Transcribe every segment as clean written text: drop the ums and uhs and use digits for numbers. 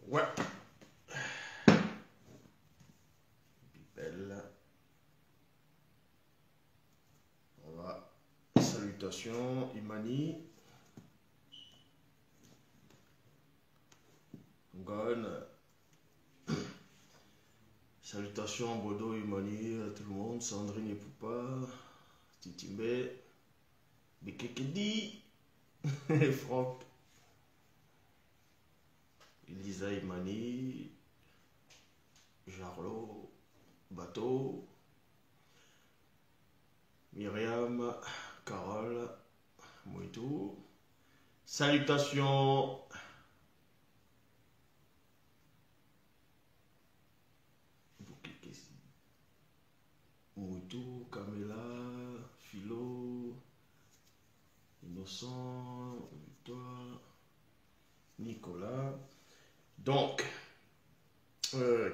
Ouais. Belle. Voilà. Salutations, Imani. Gone. Salutations, Bodo, Imani, à tout le monde. Sandrine et Poupa. Titimbe. Bekekedi. Franck. Elisa, Imani. Jarlo. Bateau. Myriam. Carole. Moïtou. Salutations. Moïtou, Camilla, Philo, Innocent, Victoire, Nicolas. Donc,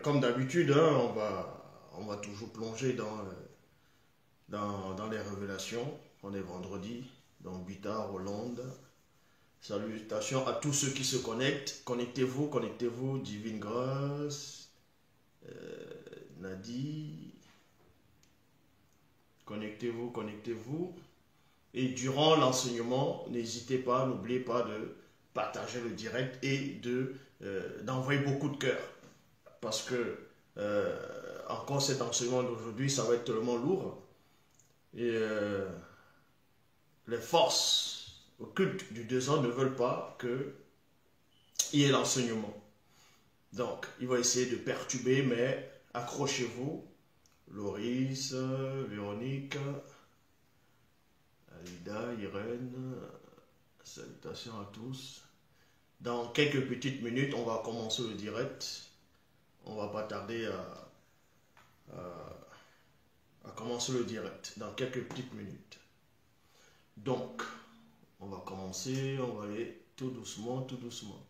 comme d'habitude, hein, on va toujours plonger dans les révélations. On est vendredi, donc Bita, Hollande. Salutations à tous ceux qui se connectent. Connectez-vous, connectez-vous. Divine Grâce, Nadi. Connectez-vous, connectez-vous. Et durant l'enseignement, n'hésitez pas, n'oubliez pas de partager le direct et d'envoyer beaucoup de cœur. Parce que encore cet enseignement d'aujourd'hui, ça va être tellement lourd. Et les forces occultes du désordre ne veulent pas qu'il y ait l'enseignement. Donc, il va essayer de perturber, mais accrochez-vous. Loris, Véronique, Alida, Irène, salutations à tous. Dans quelques petites minutes, on va commencer le direct. On va pas tarder à commencer le direct dans quelques petites minutes. Donc, on va commencer, on va aller tout doucement, tout doucement.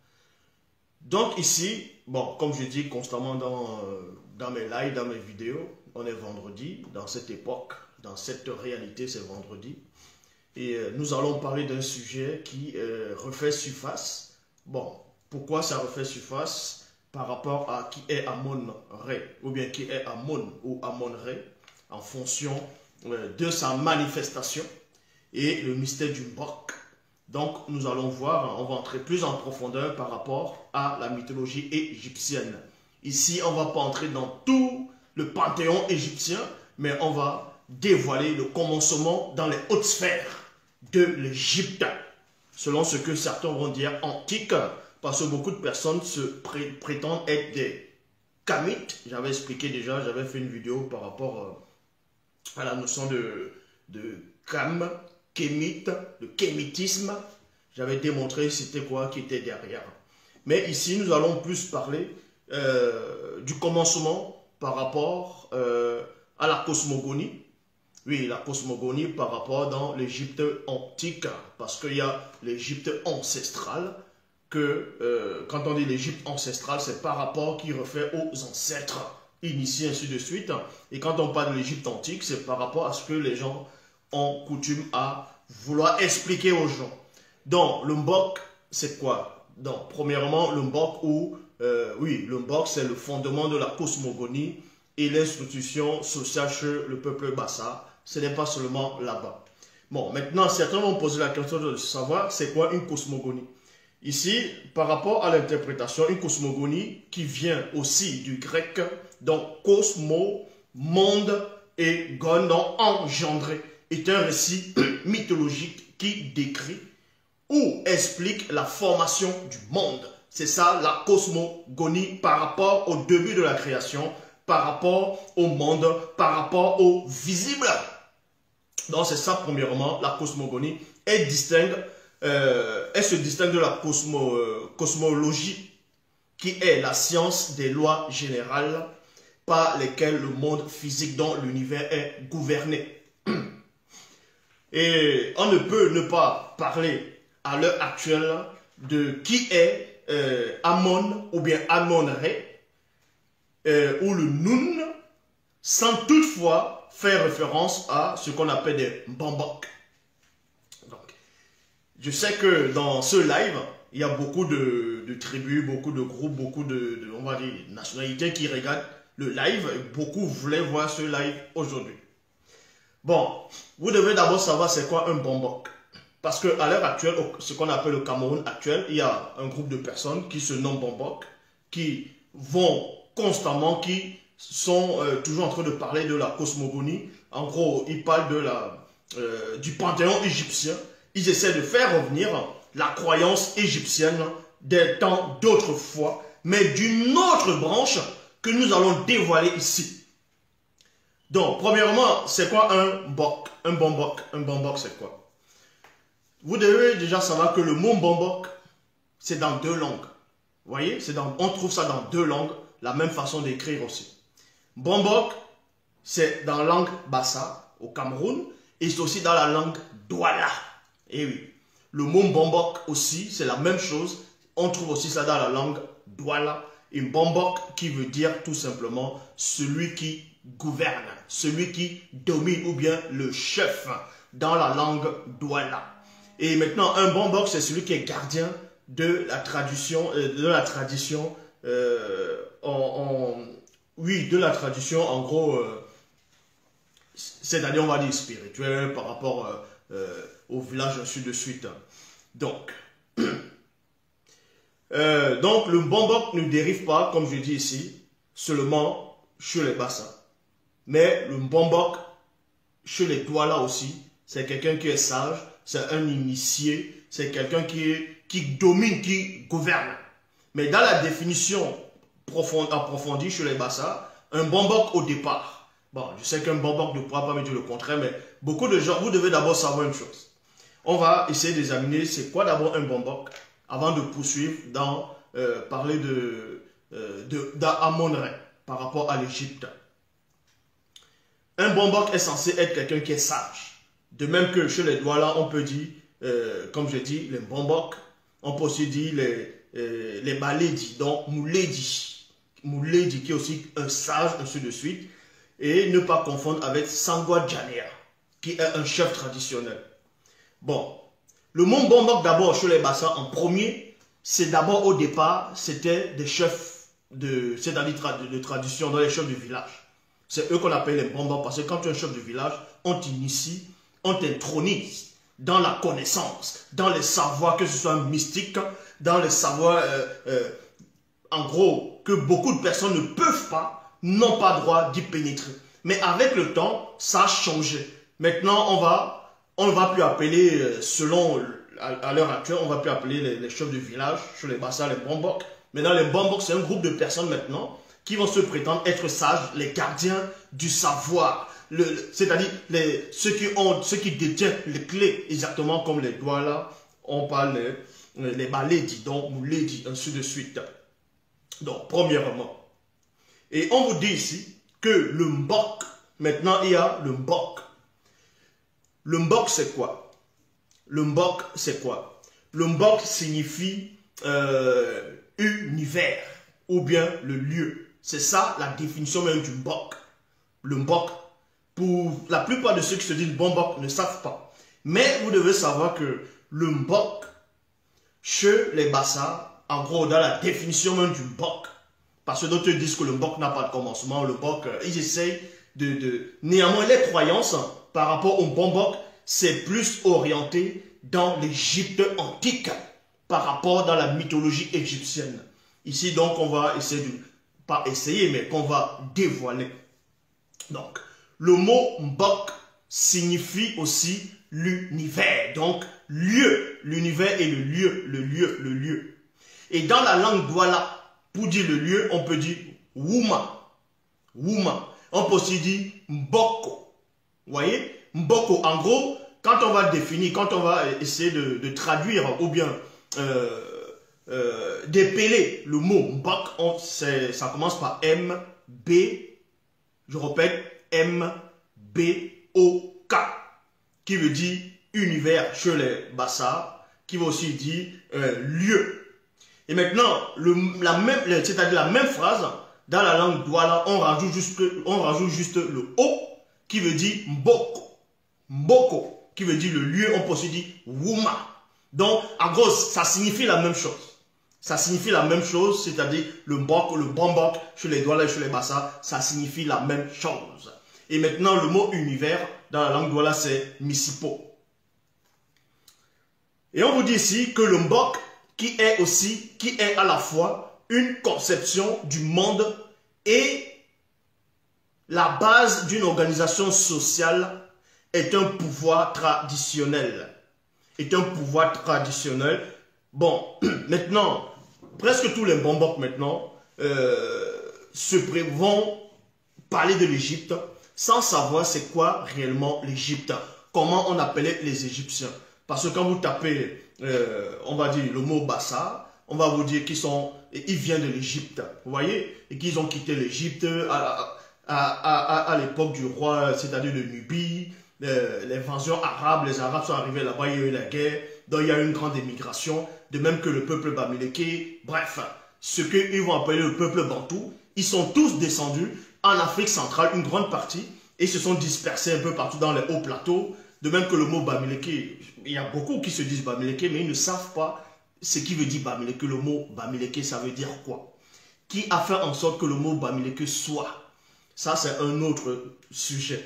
Donc ici, bon, comme je dis constamment dans mes lives, dans mes vidéos, on est vendredi, dans cette époque, dans cette réalité, c'est vendredi. Et nous allons parler d'un sujet qui refait surface. Bon, pourquoi ça refait surface? Par rapport à qui est Amon-Ré, ou bien qui est Amon ou Amon-Ré, en fonction de sa manifestation et le mystère du Mbok. Donc, nous allons voir, on va entrer plus en profondeur par rapport à la mythologie égyptienne. Ici, on ne va pas entrer dans tout le panthéon égyptien, mais on va dévoiler le commencement dans les hautes sphères de l'Égypte, selon ce que certains vont dire antique, parce que beaucoup de personnes prétendent être des Kamites. J'avais expliqué déjà, j'avais fait une vidéo par rapport à la notion de Kam, Kémite, le kémitisme. J'avais démontré c'était quoi qui était derrière. Mais ici, nous allons plus parler du commencement par rapport à la cosmogonie. Oui, la cosmogonie par rapport dans l'Égypte antique, parce qu'il y a l'Égypte ancestrale, que quand on dit l'Égypte ancestrale, c'est par rapport qui refait aux ancêtres initiés, ainsi de suite. Et quand on parle de l'Égypte antique, c'est par rapport à ce que les gens ont coutume à vouloir expliquer aux gens. Donc, le Mbok, c'est quoi? Donc, premièrement, le Mbok, oui, le Mbok, c'est le fondement de la cosmogonie et l'institution sociale chez le peuple Bassa. Ce n'est pas seulement là-bas. Bon, maintenant, certains vont poser la question de savoir c'est quoi une cosmogonie. Ici, par rapport à l'interprétation, une cosmogonie qui vient aussi du grec, donc cosmo, monde, et gon, donc engendré, est un récit mythologique qui décrit ou explique la formation du monde. C'est ça la cosmogonie par rapport au début de la création, par rapport au monde, par rapport au visible. Donc c'est ça premièrement, la cosmogonie. Elle se distingue de la cosmologie qui est la science des lois générales par lesquelles le monde physique dont l'univers est gouverné. Et on ne peut ne pas parler à l'heure actuelle de qui est Amon ou bien Amon-Ré ou le Nun sans toutefois faire référence à ce qu'on appelle des Mbambok. Donc, je sais que dans ce live, il y a beaucoup de tribus, beaucoup de groupes, beaucoup on va dire, nationalités qui regardent le live. Beaucoup voulaient voir ce live aujourd'hui. Bon, vous devez d'abord savoir c'est quoi un bombok. Parce qu'à l'heure actuelle, ce qu'on appelle le Cameroun actuel, il y a un groupe de personnes qui se nomment bombok, qui vont constamment, qui sont toujours en train de parler de la cosmogonie. En gros, ils parlent du panthéon égyptien. Ils essaient de faire revenir la croyance égyptienne des temps d'autrefois, mais d'une autre branche que nous allons dévoiler ici. Donc, premièrement, c'est quoi un bok? Un bombok. Un bombok, c'est quoi? Vous devez déjà savoir que le mot bombok, c'est dans 2 langues. Vous voyez, on trouve ça dans 2 langues, la même façon d'écrire aussi. Bombok, c'est dans la langue Bassa, au Cameroun, et c'est aussi dans la langue Douala. Et oui, le mot bombok aussi, c'est la même chose. On trouve aussi ça dans la langue Douala. Et bombok qui veut dire tout simplement celui qui gouverne, celui qui domine ou bien le chef dans la langue Douala. Et maintenant, un bombok, c'est celui qui est gardien de la tradition, oui, de la tradition, en gros, c'est-à-dire, on va dire, spirituelle par rapport au village, ainsi de suite. Donc, le bombok ne dérive pas, comme je dis ici, seulement chez les Bassa. Mais le bombok, chez les Douala aussi, c'est quelqu'un qui est sage, c'est un initié, c'est quelqu'un qui domine, qui gouverne. Mais dans la définition approfondie chez les Bassa, un bombok au départ, bon, je sais qu'un bombok ne pourra pas me dire le contraire, mais beaucoup de gens, vous devez d'abord savoir une chose. On va essayer d'examiner c'est quoi d'abord un bombok, avant de poursuivre dans parler d'Amon-Ré par rapport à l'Égypte. Un bombok est censé être quelqu'un qui est sage. De même que chez les Douala, on peut dire, comme je dis, les bombok, on peut aussi dire les Maledi, donc Mouledi. Mouledi qui est aussi un sage, ainsi de suite. Et ne pas confondre avec Sangwa Djanea, qui est un chef traditionnel. Bon, le mot bombok d'abord chez les Bassa en premier, c'est d'abord au départ, c'était des chefs de tradition, dans les chefs du village. C'est eux qu'on appelle les bombok parce que quand tu es un chef du village, on t'initie, on t'intronise dans la connaissance, dans les savoirs, que ce soit mystique, dans les savoirs, en gros, que beaucoup de personnes ne peuvent pas, n'ont pas droit d'y pénétrer. Mais avec le temps, ça a changé. Maintenant, on ne va plus appeler, selon, à l'heure actuelle, on ne va plus appeler les chefs de village, chez les Bassa, les bombok. Maintenant, les bombok, c'est un groupe de personnes maintenant qui vont se prétendre être sages, les gardiens du savoir. C'est-à-dire ceux qui détiennent les clés, exactement comme les Douala, on parle les Maledi, donc Mouledi, ainsi de suite. Donc, premièrement. Et on vous dit ici que le mbok, maintenant il y a le mbok. Le mbok, c'est quoi? Le mbok, c'est quoi? Le mbok signifie univers ou bien le lieu. C'est ça la définition même du mbok. Le mbok, pour la plupart de ceux qui se disent bombok ne savent pas. Mais vous devez savoir que le mbok, chez les Bassa, en gros, dans la définition même du mbok, parce que d'autres disent que le mbok n'a pas de commencement, le mbok, ils essayent néanmoins, les croyances par rapport au bombok, c'est plus orienté dans l'Égypte antique par rapport dans la mythologie égyptienne. Ici, donc, on va essayer pas essayer, mais qu'on va dévoiler. Donc, le mot mbok signifie aussi l'univers. Donc, lieu. L'univers est le lieu, le lieu, le lieu. Et dans la langue Douala, pour dire le lieu, on peut dire Wouma. Wouma. On peut aussi dire Mboko. Vous voyez? Mboko. En gros, quand on va définir, quand on va essayer de traduire ou bien d'épeler le mot Mbok, ça commence par M-B, je répète, M-B-O-K, qui veut dire univers chez les Bassa, qui veut aussi dire lieu. Et maintenant, c'est-à-dire la même phrase, dans la langue Douala, on rajoute juste le O, qui veut dire Mboko. Mboko, qui veut dire le lieu, on peut aussi dire Wouma. Donc, en gros, ça signifie la même chose. Ça signifie la même chose, c'est-à-dire le bombok, chez les Douala et chez les Bassa, ça signifie la même chose. Et maintenant, le mot univers, dans la langue Douala, c'est Misipo. Et on vous dit ici que le Mbok, qui est à la fois une conception du monde et la base d'une organisation sociale, est un pouvoir traditionnel. Est un pouvoir traditionnel. Bon, maintenant, presque tous les Bombok maintenant vont parler de l'Égypte sans savoir c'est quoi réellement l'Égypte. Comment on appelait les Égyptiens. Parce que quand vous tapez, on va dire le mot Bassa, on va vous dire qu'ils viennent de l'Égypte. Vous voyez? Et qu'ils ont quitté l'Égypte à l'époque du roi, c'est-à-dire de Nubie, l'invasion arabe. Les Arabes sont arrivés là-bas, il y a eu la guerre. Donc il y a eu une grande émigration, de même que le peuple Bamileke. Bref, ce qu'ils vont appeler le peuple Bantou, ils sont tous descendus en Afrique centrale, une grande partie, et se sont dispersés un peu partout dans les hauts plateaux. De même que le mot Bamileke, il y a beaucoup qui se disent Bamileke, mais ils ne savent pas ce qui veut dire Bamileke. Le mot Bamileke, ça veut dire quoi? Qui a fait en sorte que le mot Bamileke soit? Ça, c'est un autre sujet.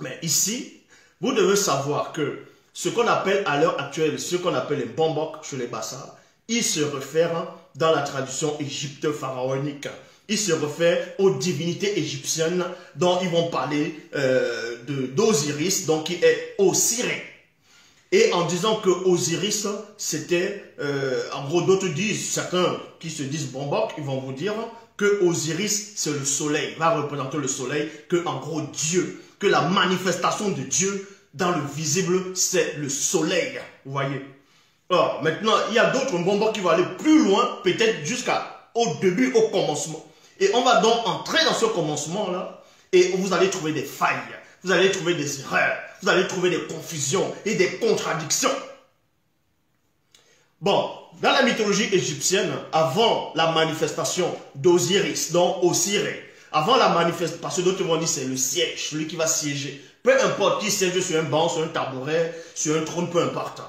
Mais ici, vous devez savoir que ce qu'on appelle à l'heure actuelle, ce qu'on appelle les Bombok chez les Bassa, ils se réfèrent dans la tradition égypte pharaonique. Ils se réfèrent aux divinités égyptiennes dont ils vont parler d'Osiris, donc qui est Osiré. Et en disant que Osiris, c'était, en gros, d'autres disent, certains qui se disent Bombok, ils vont vous dire que Osiris, c'est le soleil, va représenter le soleil, que en gros, Dieu, que la manifestation de Dieu dans le visible, c'est le soleil, vous voyez. Alors, maintenant, il y a d'autres Bombok qui vont aller plus loin, peut-être jusqu'au début, au commencement. Et on va donc entrer dans ce commencement-là, et vous allez trouver des failles, vous allez trouver des erreurs, vous allez trouver des confusions et des contradictions. Bon, dans la mythologie égyptienne, avant la manifestation d'Osiris, donc Osiré, avant la manifestation, parce que d'autres vont dire c'est le siège, celui qui va siéger. Peu importe qui siège sur un banc, sur un tabouret, sur un trône, peu importe.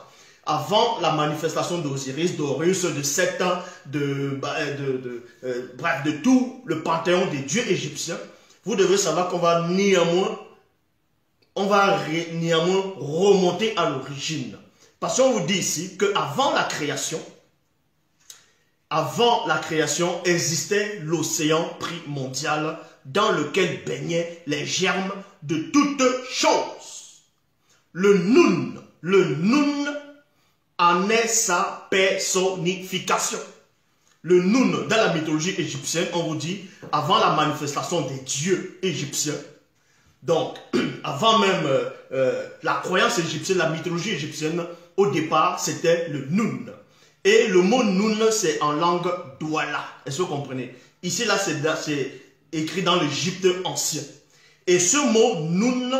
Avant la manifestation d'Osiris, d'Horus, de Seth, bref, de tout le panthéon des dieux égyptiens, vous devez savoir qu'on va néanmoins remonter à l'origine. Parce qu'on vous dit ici qu'avant la création existait l'océan primordial dans lequel baignaient les germes de toutes choses. Le Nun en est sa personnification. Le Nun, dans la mythologie égyptienne, on vous dit, avant la manifestation des dieux égyptiens, donc, avant même la croyance égyptienne, la mythologie égyptienne, au départ, c'était le Nun. Et le mot Nun, c'est en langue Douala. Est-ce que vous comprenez? Ici, là, c'est écrit dans l'Égypte ancien. Et ce mot Nun,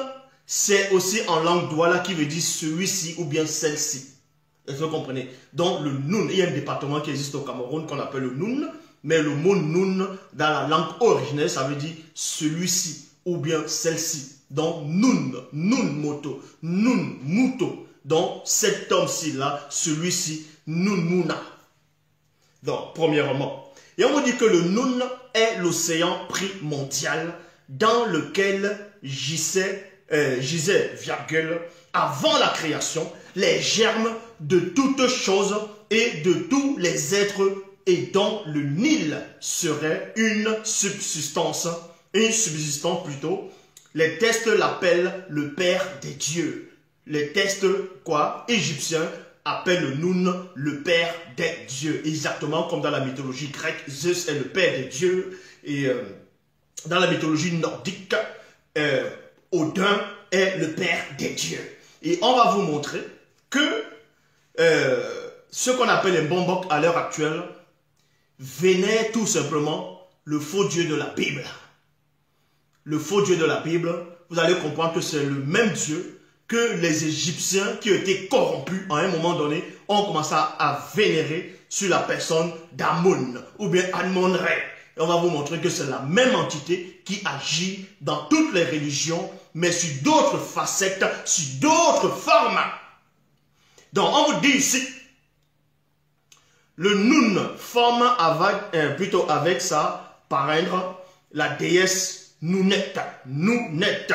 c'est aussi en langue Douala qui veut dire celui-ci ou bien celle-ci. Est-ce que vous comprenez? Donc, le Nun, il y a un département qui existe au Cameroun qu'on appelle le Nun, mais le mot Nun, dans la langue originelle, ça veut dire celui-ci ou bien celle-ci. Donc, Nun, Nun Moto, Nun Muto. Donc, cet homme-ci là, celui-ci, Nun Muna. Donc, premièrement. Et on vous dit que le Nun est l'océan primordial dans lequel gisait, virgule, avant la création, les germes de toutes choses et de tous les êtres, et dont le Nil serait une subsistance plutôt. Les textes l'appellent le père des dieux. Les textes, égyptiens, appellent le Nun le père des dieux. Exactement comme dans la mythologie grecque, Zeus est le père des dieux. Et dans la mythologie nordique, Odin est le père des dieux. Et on va vous montrer que ce qu'on appelle les Bombok à l'heure actuelle vénère tout simplement le faux Dieu de la Bible. Le faux Dieu de la Bible, vous allez comprendre que c'est le même Dieu que les Égyptiens qui ont été corrompus à un moment donné ont commencé à vénérer sur la personne d'Amon ou bien Amon-Ré. Et on va vous montrer que c'est la même entité qui agit dans toutes les religions, mais sur d'autres facettes, sur d'autres formes. Donc, on vous dit ici, le Nun forme avec sa parèdre la déesse Nunet. Nunet.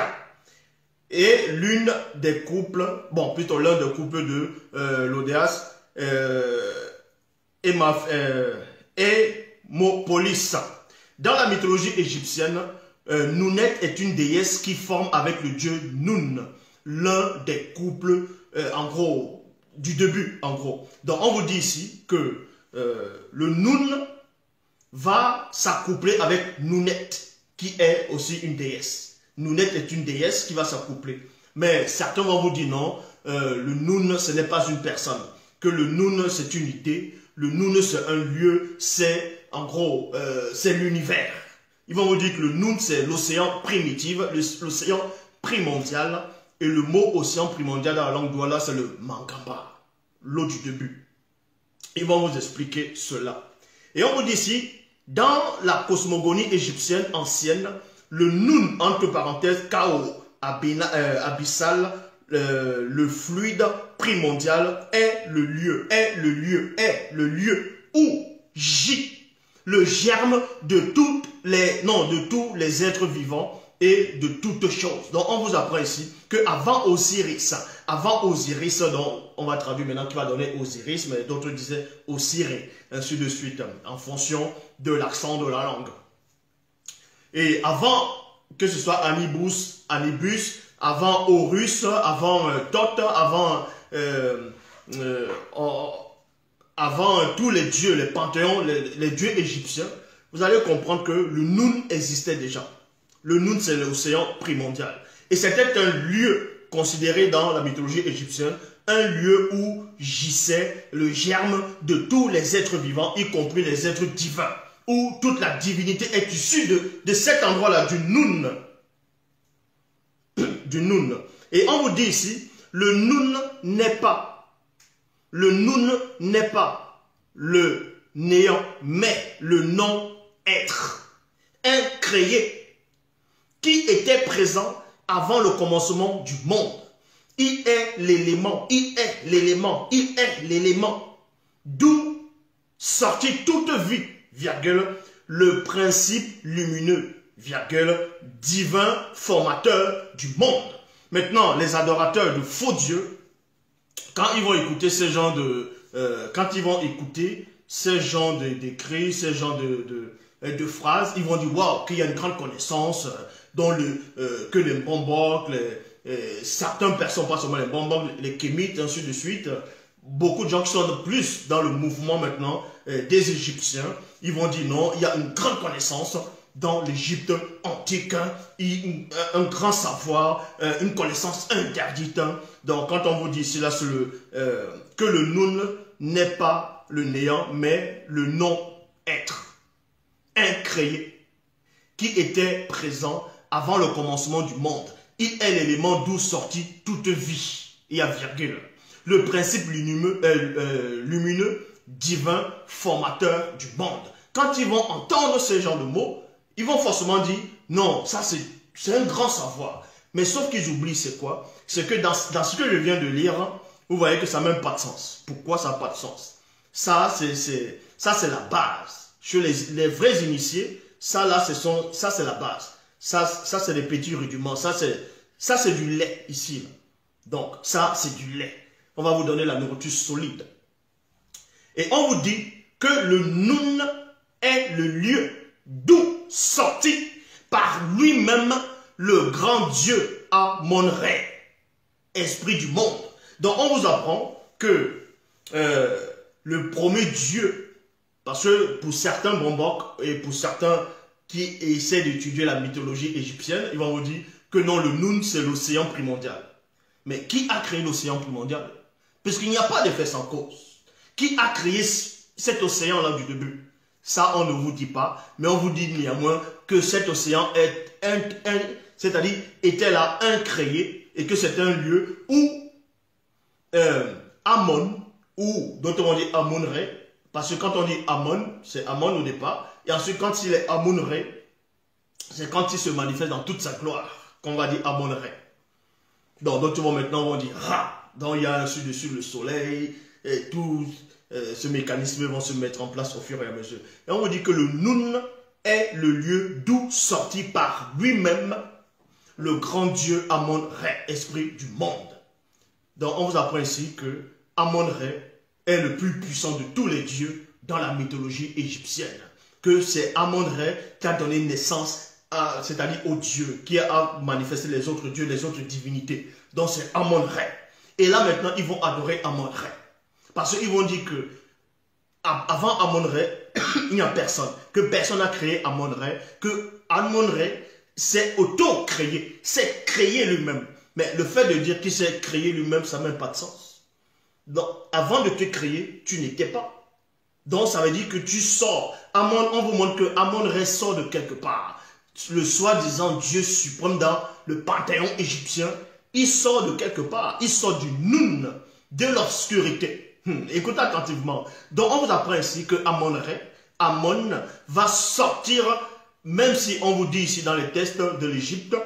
Et l'une des couples, bon, plutôt l'un des couples de l'Odéas, Hémopolis. Dans la mythologie égyptienne, Nunet est une déesse qui forme avec le dieu Nun, l'un des couples, en gros, du début, en gros. Donc, on vous dit ici que le Nun va s'accoupler avec Nunet, qui est aussi une déesse. Nunet est une déesse qui va s'accoupler. Mais certains vont vous dire non, le Nun, ce n'est pas une personne. Que le Nun, c'est une idée. Le Nun, c'est un lieu, c'est, en gros, c'est l'univers. Ils vont vous dire que le Nun, c'est l'océan primitif, l'océan primordial. Et le mot océan primordial dans la langue douala, c'est le Mangamba, l'eau du début. Ils vont vous expliquer cela. Et on vous dit ici, dans la cosmogonie égyptienne ancienne, le Nun, entre parenthèses, chaos abyssal, le fluide primordial est le lieu où gît le germe de tous les êtres vivants et de toutes choses. Donc on vous apprend ici qu'avant Osiris, donc on va traduire maintenant qui va donner Osiris, mais d'autres disaient Osiré, ainsi de suite, en fonction de l'accent de la langue. Et avant que ce soit Anibus, avant Horus, avant Thoth, avant tous les dieux, les panthéons, les dieux égyptiens, vous allez comprendre que le Nun existait déjà. Le Nun, c'est l'océan primordial. Et c'était un lieu considéré dans la mythologie égyptienne, un lieu où gisait le germe de tous les êtres vivants, y compris les êtres divins, où toute la divinité est issue de cet endroit-là, du Nun. Du Nun. Et on vous dit ici, le Nun n'est pas le néant, mais le non-être. Incréé, qui était présent avant le commencement du monde. Il est l'élément, d'où sortit toute vie, virgule, le principe lumineux, virgule, divin formateur du monde. Maintenant, les adorateurs de faux dieux, quand ils vont écouter ce genre de, d'écrits, ce genre de phrases, ils vont dire waouh, qu'il y a une grande connaissance que les Bambok, certaines personnes, pas seulement les Bambok, les Kémites, ainsi de suite, beaucoup de gens qui sont plus dans le mouvement maintenant des Égyptiens, ils vont dire non, il y a une grande connaissance dans l'Égypte antique, un grand savoir, une connaissance interdite. Donc quand on vous dit ici là, que le Nun n'est pas le néant, mais le non-être, incréé, qui était présent avant le commencement du monde. Il est l'élément d'où sortit toute vie. Il y a virgule. Le principe lumineux, divin, formateur du monde. Quand ils vont entendre ce genre de mots, ils vont forcément dire, non, ça c'est un grand savoir. Mais sauf qu'ils oublient c'est quoi? C'est que dans ce que je viens de lire, vous voyez que ça n'a même pas de sens. Pourquoi ça n'a pas de sens? Ça, c'est la base. Chez les vrais initiés, ça c'est la base. Ça c'est des petits rudiments. Ça c'est du lait ici. Là. Donc, ça, c'est du lait. On va vous donner la nourriture solide. Et on vous dit que le Nun est le lieu d'où sortit par lui-même le grand Dieu Amon-Ré, esprit du monde. Donc, on vous apprend que le premier Dieu, parce que pour certains Bambok et pour certains qui essaient d'étudier la mythologie égyptienne, ils vont vous dire que non, le Nun, c'est l'océan primordial. Mais qui a créé l'océan primordial? Puisqu'il n'y a pas d'effet sans cause. Qui a créé cet océan-là du début? Ça, on ne vous dit pas, mais on vous dit néanmoins que cet océan c'est-à-dire était là incréé, et que c'est un lieu où Amon, ou d'autres on dit Amon-Ré, parce que quand on dit Amon, c'est Amon au départ, et ensuite quand il est Amon-Ré, c'est quand il se manifeste dans toute sa gloire, qu'on va dire Amon-Ré. Donc d'autres vont maintenant dire Ra. Donc il y a ainsi dessus le soleil, et tout ce mécanisme vont se mettre en place au fur et à mesure. Et on vous dit que le Nun est le lieu d'où sortit par lui-même le grand Dieu Amon-Ré, esprit du monde. Donc on vous apprend ici que Amon-Ré est le plus puissant de tous les dieux dans la mythologie égyptienne. Que c'est Amon-Ré qui a donné naissance, c'est-à-dire au Dieu, qui a manifesté les autres dieux, les autres divinités. Donc c'est Amon-Ré. Et là maintenant, ils vont adorer Amon-Ré. Parce qu'ils vont dire que avant Amon-Ré, il n'y a personne. Que personne n'a créé Amon-Ré. Que Amon-Ré s'est auto-créé. C'est créé lui-même. Mais le fait de dire qu'il s'est créé lui-même, ça n'a même pas de sens. Donc, avant de te créer, tu n'étais pas. Donc, ça veut dire que tu sors. On vous montre que Amon-Ré sort de quelque part. Le soi-disant Dieu suprême dans le panthéon égyptien, il sort de quelque part. Il sort du Nun, de l'obscurité. Écoutez attentivement. Donc, on vous apprend ici que Amon-Ré, Amon, va sortir, même si on vous dit ici dans les textes de l'Égypte,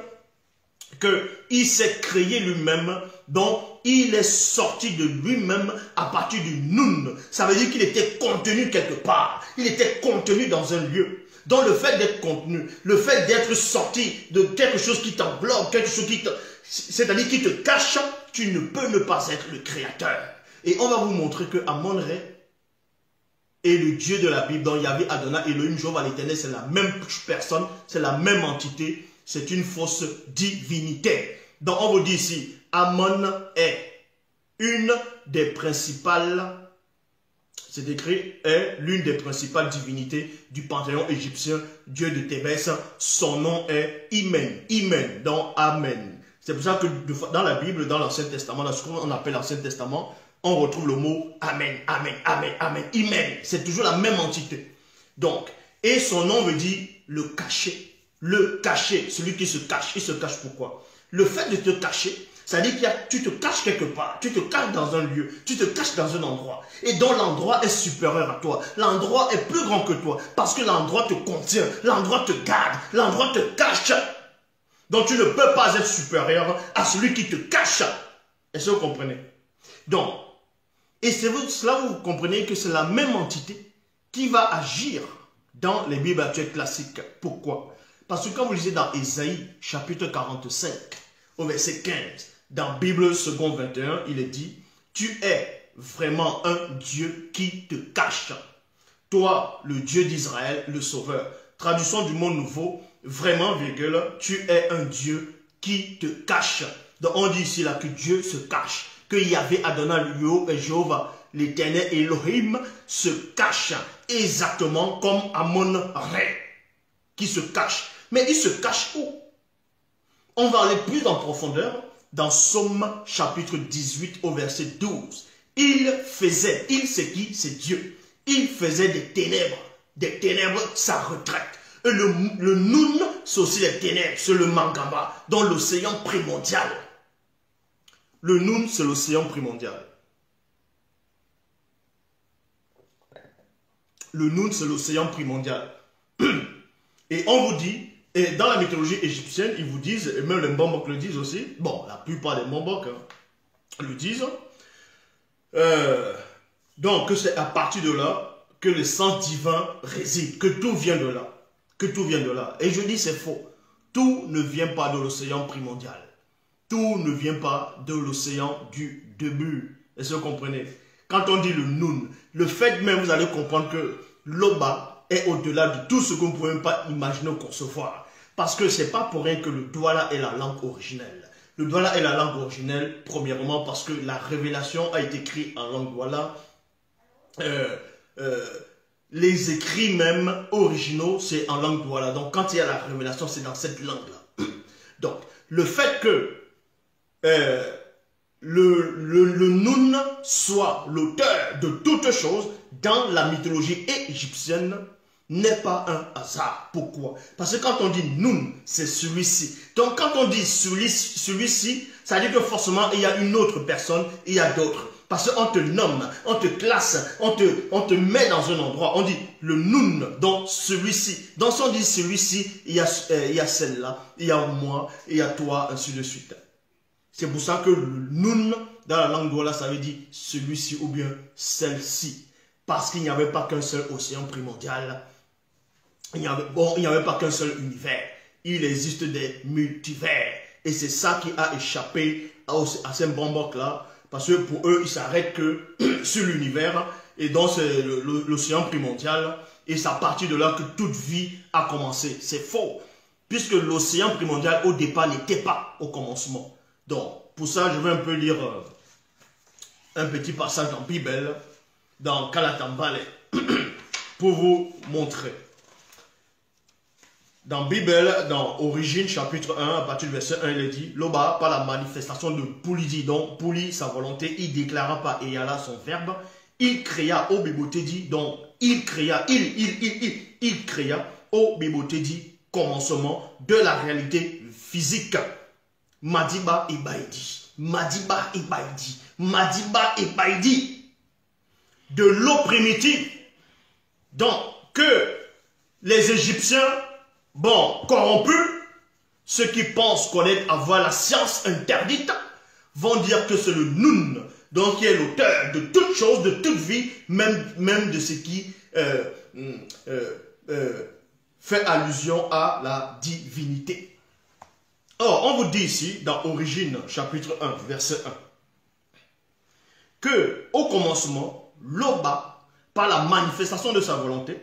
qu'il s'est créé lui-même, donc il est sorti de lui-même à partir du Nun. Ça veut dire qu'il était contenu quelque part. Il était contenu dans un lieu. Donc le fait d'être contenu, le fait d'être sorti de quelque chose qui t'englobe, quelque chose qui te... c'est-à-dire qui te cache, tu ne peux ne pas être le créateur. Et on va vous montrer que Amon-Ré est le Dieu de la Bible, dont Yahvé, Adonai, Elohim, Jéhovah l'Éternel, c'est la même personne, c'est la même entité. C'est une fausse divinité. Donc on vous dit ici, Amon est une des principales, c'est écrit, est l'une des principales divinités du panthéon égyptien, Dieu de Thébès. Son nom est Imen. Imen, donc Amen. C'est pour ça que dans la Bible, dans l'Ancien Testament, dans ce qu'on appelle l'Ancien Testament, on retrouve le mot Amen, Amen, Amen, Amen, Imen. C'est toujours la même entité. Donc, et son nom veut dire le caché. Le caché, celui qui se cache. Il se cache pourquoi? Le fait de te cacher, ça dit que tu te caches quelque part, tu te caches dans un lieu, tu te caches dans un endroit. Et dont l'endroit est supérieur à toi. L'endroit est plus grand que toi. Parce que l'endroit te contient, l'endroit te garde, l'endroit te cache. Donc tu ne peux pas être supérieur à celui qui te cache. Est-ce que vous comprenez? Donc, et c'est cela vous comprenez que c'est la même entité qui va agir dans les Bibles actuelles classiques. Pourquoi? Parce que quand vous lisez dans Ésaïe, chapitre 45, au verset 15, dans Bible second 21, il est dit, tu es vraiment un Dieu qui te cache. Toi, le Dieu d'Israël, le Sauveur. Traduction du monde nouveau, vraiment, virgule, tu es un Dieu qui te cache. Donc on dit ici là que Dieu se cache, que Yahvé, Adonai, et Jéhovah, l'Éternel Elohim, se cache exactement comme Amon-Ré, qui se cache. Mais il se cache où? On va aller plus en profondeur dans Somme chapitre 18 au verset 12. Il faisait, il c'est qui? C'est Dieu. Il faisait des ténèbres sa retraite. Et le Nun, c'est aussi les ténèbres, c'est le Mangaba, dans l'océan primordial. Le Nun, c'est l'océan primordial. Le Nun, c'est l'océan primordial. Et on vous dit, et dans la mythologie égyptienne, ils vous disent, et même les Mbambok le disent aussi, bon, la plupart des Mbambok le disent, donc que c'est à partir de là que le sens divin réside, que tout vient de là, que tout vient de là. Et je dis c'est faux, tout ne vient pas de l'océan primordial, tout ne vient pas de l'océan du début. Est-ce que vous comprenez? Quand on dit le Nun, le fait même, vous allez comprendre que l'Oba est au-delà de tout ce que vous ne pouvez même pas imaginer ou concevoir. Parce que ce n'est pas pour rien que le Douala est la langue originelle. Le Douala est la langue originelle, premièrement, parce que la révélation a été écrite en langue Douala. Les écrits même originaux, c'est en langue Douala. Donc, quand il y a la révélation, c'est dans cette langue-là. Donc, le fait que le Nun soit l'auteur de toutes choses dans la mythologie égyptienne n'est pas un hasard. Pourquoi? Parce que quand on dit Nun, c'est celui-ci. Donc quand on dit celui-ci, ça veut dire que forcément il y a une autre personne, il y a d'autres. Parce qu'on te nomme, on te classe, on te met dans un endroit. On dit le Nun, donc celui-ci. Donc si on dit celui-ci, il y a celle-là, il y a moi, il y a toi, ainsi de suite. C'est pour ça que le Nun, dans la langue douala, ça veut dire celui-ci ou bien celle-ci. Parce qu'il n'y avait pas qu'un seul océan primordial. Il n'y avait pas qu'un seul univers. Il existe des multivers. Et c'est ça qui a échappé à ces bamboks-là. Parce que pour eux, ils s'arrêtent que sur l'univers. Et donc, c'est l'océan primordial. Et c'est à partir de là que toute vie a commencé. C'est faux. Puisque l'océan primordial, au départ, n'était pas au commencement. Donc, pour ça, je vais un peu lire un petit passage dans la Bible, dans Kalatambale, pour vous montrer. Dans la Bible, dans Origine, chapitre 1, à partir du verset 1, il est dit, Loba, par la manifestation de Pouli, donc Pouli, sa volonté, il déclara par Eyala son verbe, il créa au Biboté dit, donc il créa, il créa au Biboté dit, commencement de la réalité physique. Madiba et Baïdi. Madiba et Baïdi. Madiba et Baïdi. De l'eau primitive. Donc, que les Égyptiens, bon, corrompus, ceux qui pensent connaître, avoir la science interdite, vont dire que c'est le Nun, donc qui est l'auteur de toute chose, de toute vie, même de ce qui fait allusion à la divinité. Or, on vous dit ici, dans Origine, chapitre 1, verset 1, que au commencement, Loba, par la manifestation de sa volonté,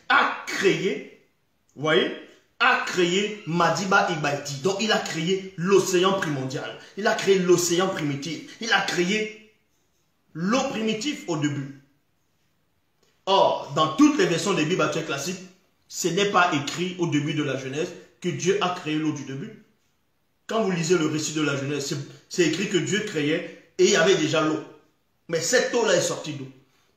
a créé, vous voyez, a créé Madiba et Baïdi. Donc, il a créé l'océan primordial. Il a créé l'océan primitif. Il a créé l'eau primitive au début. Or, dans toutes les versions des Bibles actuelles classiques, ce n'est pas écrit au début de la Genèse que Dieu a créé l'eau du début. Quand vous lisez le récit de la Genèse, c'est écrit que Dieu créait et il y avait déjà l'eau. Mais cette eau-là est sortie d'eau.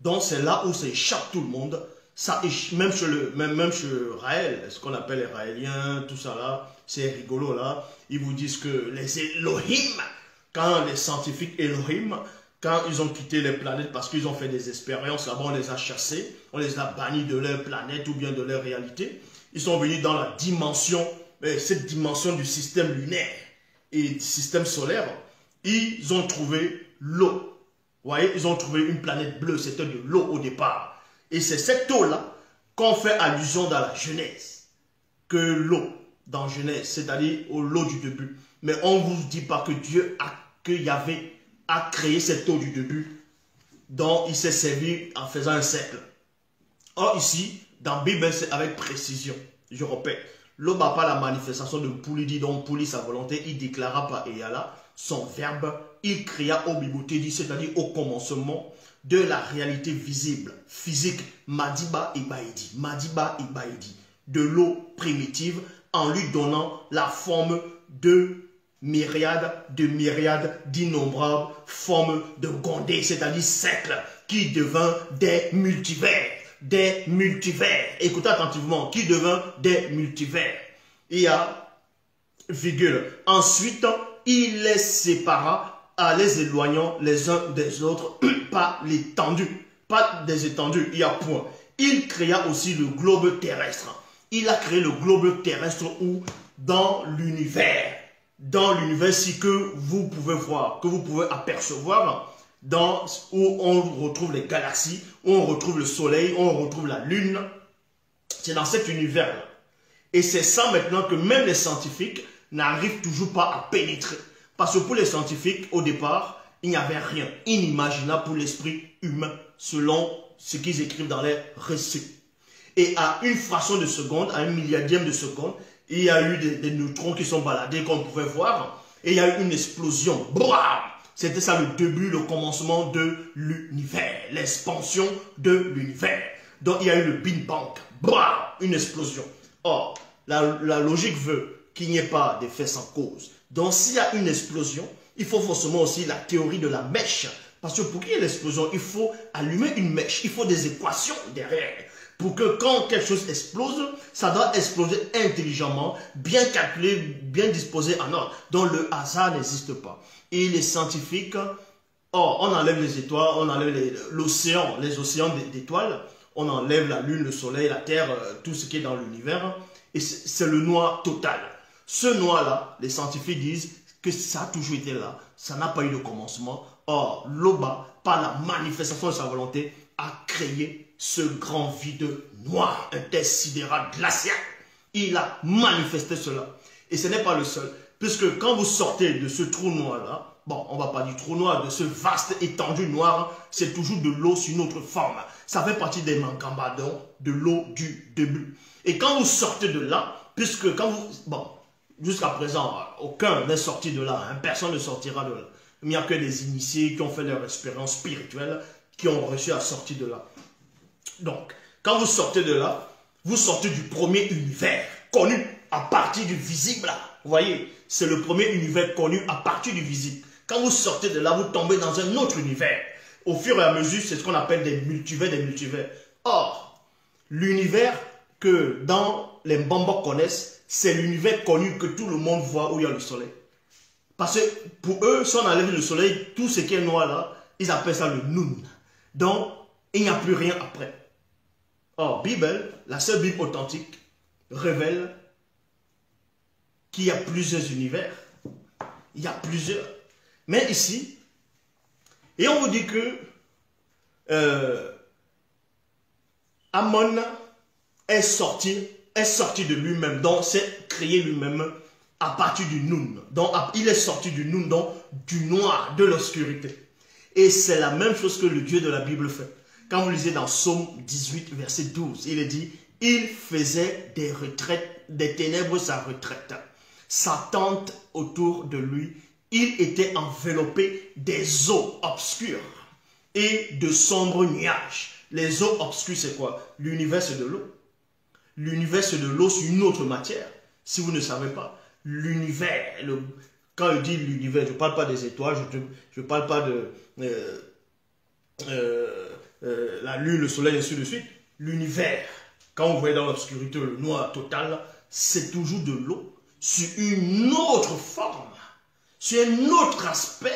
Donc c'est là où ça échappe tout le monde. Ça, même chez Raël, ce qu'on appelle les Raéliens, tout ça là, c'est rigolo là. Ils vous disent que les Elohim, quand les scientifiques Elohim, quand ils ont quitté les planètes parce qu'ils ont fait des expériences, là-bas on les a chassés, on les a bannis de leur planète ou bien de leur réalité. Ils sont venus dans la dimension, cette dimension du système lunaire et du système solaire. Ils ont trouvé l'eau. Vous voyez, ils ont trouvé une planète bleue, c'était de l'eau au départ. Et c'est cette eau-là qu'on fait allusion dans la Genèse. Que l'eau, dans Genèse, c'est-à-dire l'eau du début. Mais on ne vous dit pas que Dieu a créé cette eau du début dont il s'est servi en faisant un cercle. Or ici, dans la Bible, c'est avec précision. Je répète, l'eau n'a pas la manifestation de Pouli, donc Pouli, sa volonté, il déclara par Eyala son verbe, il créa au Biboté, c'est-à-dire au commencement de la réalité visible, physique, Madiba et Baïdi. Madiba et Baïdi, de l'eau primitive, en lui donnant la forme de myriades, d'innombrables formes de gondées, c'est-à-dire cercles, qui devint des multivers. Des multivers. Écoutez attentivement, qui devint des multivers. Il y a, virgule, ensuite, il les sépara en les éloignant les uns des autres par l'étendue. Pas des étendues, il y a point. Il créa aussi le globe terrestre. Il a créé le globe terrestre où, dans l'univers, si que vous pouvez voir, que vous pouvez apercevoir, où on retrouve les galaxies, où on retrouve le soleil, où on retrouve la lune. C'est dans cet univers-là. Et c'est ça maintenant que même les scientifiques n'arrivent toujours pas à pénétrer. Parce que pour les scientifiques, au départ, il n'y avait rien inimaginable pour l'esprit humain, selon ce qu'ils écrivent dans les récits. Et à une fraction de seconde, à un milliardième de seconde, il y a eu des neutrons qui sont baladés, qu'on pouvait voir, et il y a eu une explosion. C'était ça le début, le commencement de l'univers, l'expansion de l'univers. Donc il y a eu le Big Bang, une explosion. Or, la logique veut qu'il n'y ait pas d'effet sans cause. Donc s'il y a une explosion, il faut forcément aussi la théorie de la mèche. Parce que pour qu'il y ait l'explosion, il faut allumer une mèche, il faut des équations derrière. Pour que quand quelque chose explose, ça doit exploser intelligemment, bien calculé, bien disposé en ordre. Donc le hasard n'existe pas. Et les scientifiques, on enlève les étoiles, on enlève l'océan, les océans d'étoiles, on enlève la lune, le soleil, la terre, tout ce qui est dans l'univers. Et c'est le noir total. Ce noir-là, les scientifiques disent que ça a toujours été là, ça n'a pas eu de commencement. Or, Loba, par la manifestation de sa volonté, a créé ce grand vide noir, un test sidéral glacial. Il a manifesté cela. Et ce n'est pas le seul. Puisque quand vous sortez de ce trou noir-là, bon, on ne va pas dire trou noir, de ce vaste étendue noire, c'est toujours de l'eau sous une autre forme. Ça fait partie des mancambadons, de l'eau du début. Et quand vous sortez de là, puisque quand vous... Bon, jusqu'à présent, aucun n'est sorti de là, hein, personne ne sortira de là. Il n'y a que des initiés qui ont fait leur expérience spirituelle, qui ont reçu à sortir de là. Donc, quand vous sortez de là, vous sortez du premier univers connu à partir du visible. Vous voyez, c'est le premier univers connu à partir du visible. Quand vous sortez de là, vous tombez dans un autre univers. Au fur et à mesure, c'est ce qu'on appelle des multivers. Or, l'univers que dans les Mbamba connaissent, c'est l'univers connu que tout le monde voit où il y a le soleil. Parce que pour eux, si on enlève le soleil, tout ce qui est noir là, ils appellent ça le Nun. Donc, il n'y a plus rien après. Or, Bible, la seule Bible authentique, révèle qu'il y a plusieurs univers. Il y a plusieurs. Mais ici, et on vous dit que Amon est sorti de lui-même, donc c'est créé lui-même à partir du Nun. Donc il est sorti du Nun, donc du noir, de l'obscurité. Et c'est la même chose que le Dieu de la Bible fait. Quand vous lisez dans Psaume 18, verset 12, il est dit, il faisait des ténèbres sa retraite. Sa tente autour de lui, il était enveloppé des eaux obscures et de sombres nuages. Les eaux obscures, c'est quoi? L'univers, c'est de l'eau. L'univers, c'est de l'eau sur une autre matière. Si vous ne savez pas, l'univers, quand je dis l'univers, je ne parle pas des étoiles, je ne parle pas de la lune, le soleil, et ainsi de suite. L'univers, quand vous voyez dans l'obscurité, le noir total, c'est toujours de l'eau sur une autre forme, sur un autre aspect.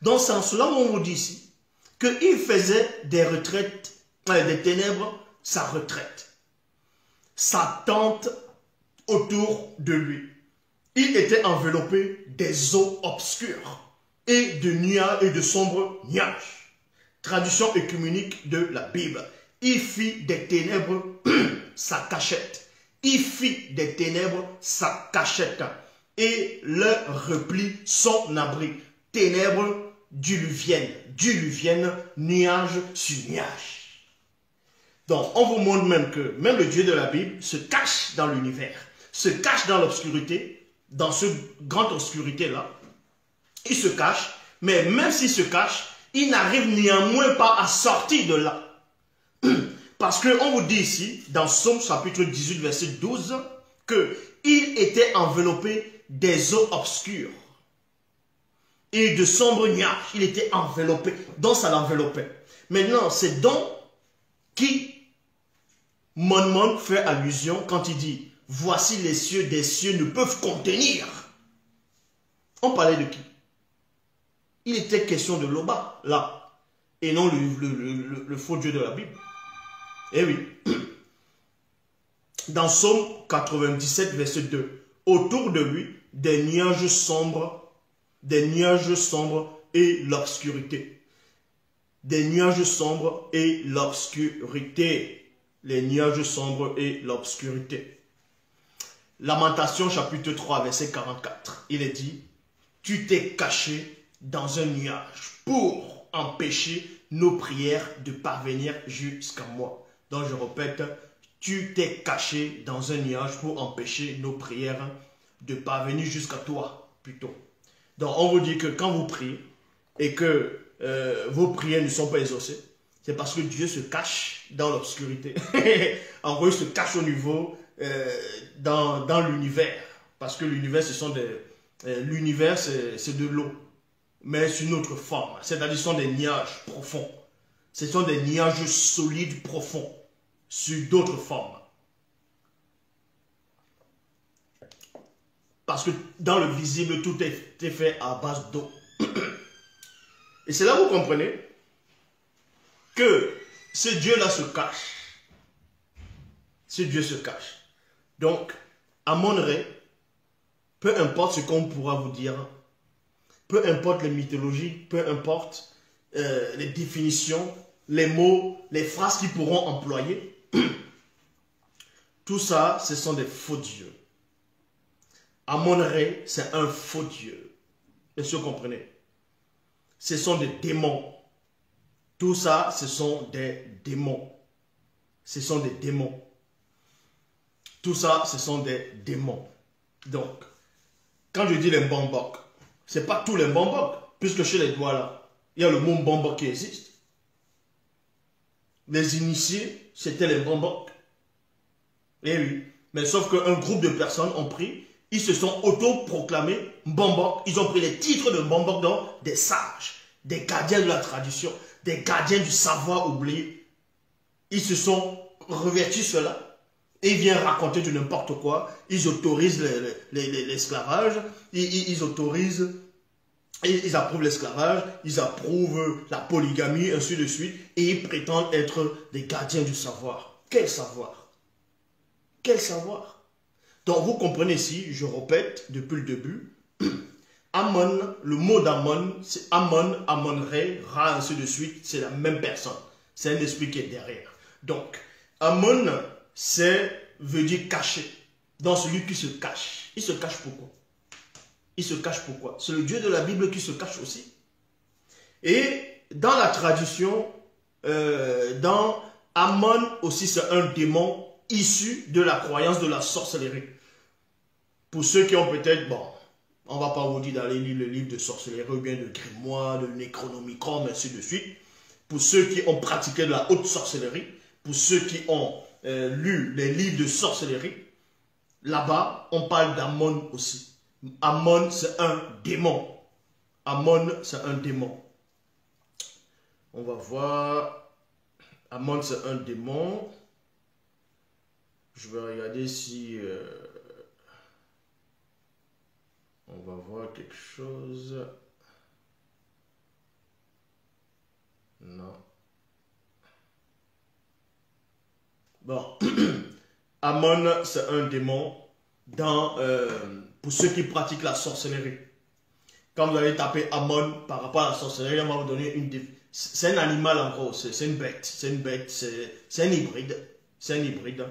Dans ce sens-là, on vous dit ici qu'il faisait des ténèbres sa retraite, sa tente autour de lui. Il était enveloppé des eaux obscures et de nuages et de sombres nuages. Traduction œcuménique de la Bible. Il fit des ténèbres sa cachette. Il fit des ténèbres sa cachette et leur repli son abri. Ténèbres diluviennes, nuage sur nuage. Donc, on vous montre même que même le Dieu de la Bible se cache dans l'univers, se cache dans l'obscurité, dans ce grande obscurité-là. Il se cache, mais même s'il se cache, il n'arrive néanmoins pas à sortir de là. Parce qu'on vous dit ici, dans Psaume chapitre 18, verset 12, qu'il était enveloppé des eaux obscures et de sombres nuages. Il était enveloppé, donc ça l'enveloppait. Maintenant, c'est donc qui Mon fait allusion quand il dit « Voici les cieux des cieux ne peuvent contenir ». On parlait de qui? Il était question de Loba, là, et non le faux Dieu de la Bible. Eh oui. Dans Psaume 97, verset 2, autour de lui, des nuages sombres et l'obscurité. Des nuages sombres et l'obscurité. Les nuages sombres et l'obscurité. Lamentation chapitre 3, verset 44. Il est dit, tu t'es caché dans un nuage pour empêcher nos prières de parvenir jusqu'à moi. Donc je répète, tu t'es caché dans un nuage pour empêcher nos prières de parvenir jusqu'à toi, plutôt. Donc on vous dit que quand vous priez et que vos prières ne sont pas exaucées, c'est parce que Dieu se cache dans l'obscurité. En gros, il se cache au niveau, dans l'univers. Parce que l'univers, l'univers, c'est de l'eau. Mais c'est une autre forme. C'est-à-dire, ce sont des nuages profonds. Ce sont des nuages solides, profonds. Sur d'autres formes. Parce que dans le visible, tout est fait à base d'eau. Et c'est là que vous comprenez que ce Dieu-là se cache. Ce Dieu se cache. Donc, à mon ré, peu importe ce qu'on pourra vous dire, peu importe les mythologies, peu importe les définitions, les mots, les phrases qu'ils pourront employer, tout ça, ce sont des faux dieux. Amon-Ré, c'est un faux dieu. Est-ce que vous comprenez? Ce sont des démons. Tout ça, ce sont des démons. Ce sont des démons. Tout ça, ce sont des démons. Donc, quand je dis les Mbambok, ce n'est pas tous les Mbambok, puisque chez les Douala, il y a le mot Mbambok qui existe. Les initiés, c'était les Mbambok. Eh oui, mais sauf qu'un groupe de personnes ont pris, ils se sont auto-proclamés Mbambok. Ils ont pris les titres de Mbambok dans des sages, des gardiens de la tradition, des gardiens du savoir oublié. Ils se sont revêtus cela. Et ils viennent raconter de n'importe quoi. Ils autorisent l'esclavage. Ils autorisent, ils approuvent l'esclavage. Ils approuvent la polygamie, ainsi de suite. Et ils prétendent être des gardiens du savoir. Quel savoir? Quel savoir? Donc vous comprenez ici, je répète depuis le début. Amon, le mot d'Amon, c'est Amon, Amon-Ré, Ra, ainsi de suite. C'est la même personne. C'est un esprit qui est derrière. Donc, Amon, veut dire cacher. Dans celui qui se cache. Il se cache pourquoi? Il se cache pourquoi? C'est le Dieu de la Bible qui se cache aussi. Et dans la tradition, dans Amon aussi, c'est un démon issu de la croyance de la sorcellerie. Pour ceux qui ont peut-être, bon, on ne va pas vous dire d'aller lire le livre de sorcellerie ou bien de grimoire, de Necronomicon, ainsi de suite. Pour ceux qui ont pratiqué de la haute sorcellerie, pour ceux qui ont lu les livres de sorcellerie, là-bas, on parle d'Amon aussi. Amon, c'est un démon. Amon, c'est un démon. On va voir. Amon, c'est un démon. Je vais regarder si... on va voir quelque chose. Non. Bon, Amon, c'est un démon pour ceux qui pratiquent la sorcellerie. Quand vous allez taper Amon par rapport à la sorcellerie, on va vous donner une définition. C'est un animal en gros, c'est une bête, c'est un hybride. C'est un hybride.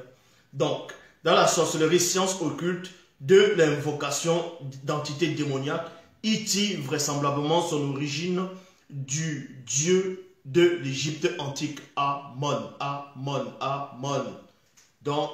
Donc, dans la sorcellerie, science occulte de l'invocation d'entités démoniaques, il tire vraisemblablement son origine du dieu de l'Égypte antique, Amon, Amon, Amon. Donc,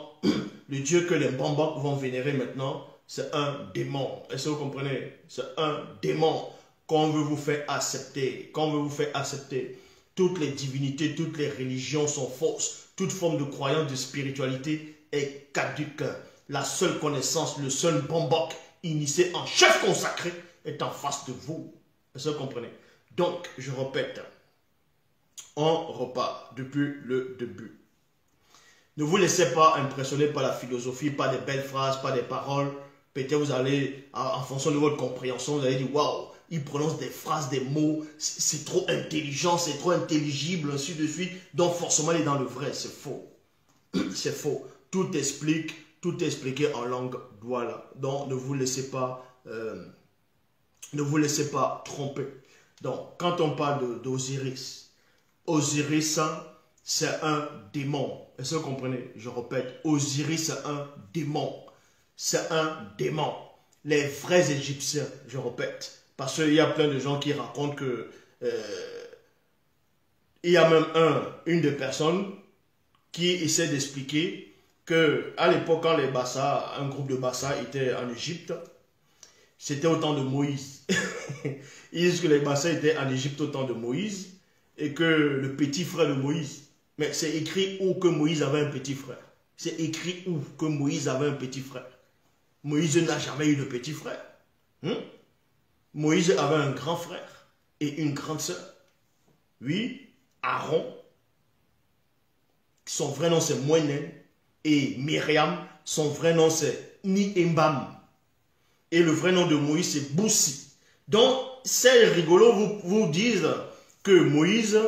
le dieu que les Mbambok vont vénérer maintenant, c'est un démon. Est-ce que vous comprenez? C'est un démon qu'on veut vous faire accepter. Qu'on veut vous faire accepter. Toutes les divinités, toutes les religions sont fausses. Toute forme de croyance, de spiritualité est caduque. La seule connaissance, le seul Mbambok initié en chef consacré est en face de vous. Est-ce que vous comprenez? Donc, je répète. On repart depuis le début. Ne vous laissez pas impressionner par la philosophie, par des belles phrases, par des paroles. Peut-être vous allez, en fonction de votre compréhension, vous allez dire, waouh, il prononce des phrases, des mots, c'est trop intelligent, c'est trop intelligible, ainsi de suite. Donc forcément, il est dans le vrai, c'est faux. C'est faux. Tout est expliqué en langue douala. Donc ne vous laissez pas tromper. Donc quand on parle d'Osiris, Osiris, c'est un démon. Est-ce que vous comprenez? Je répète, Osiris, c'est un démon. C'est un démon. Les vrais Égyptiens, je répète. Parce qu'il y a plein de gens qui racontent que... il y a même une des personnes qui essaie d'expliquer que à l'époque, quand les Bassa, un groupe de Bassa était en Égypte, c'était au temps de Moïse. Ils disent que les Bassa étaient en Égypte au temps de Moïse et que le petit frère de Moïse, mais c'est écrit où que Moïse avait un petit frère. C'est écrit où que Moïse avait un petit frère. Moïse n'a jamais eu de petit frère. Moïse avait un grand frère et une grande sœur. Oui, Aaron. Son vrai nom c'est Moïnen. Et Myriam, son vrai nom c'est Ni-Embam. Et le vrai nom de Moïse c'est Boussi. Donc, c'est rigolo, vous disent que Moïse,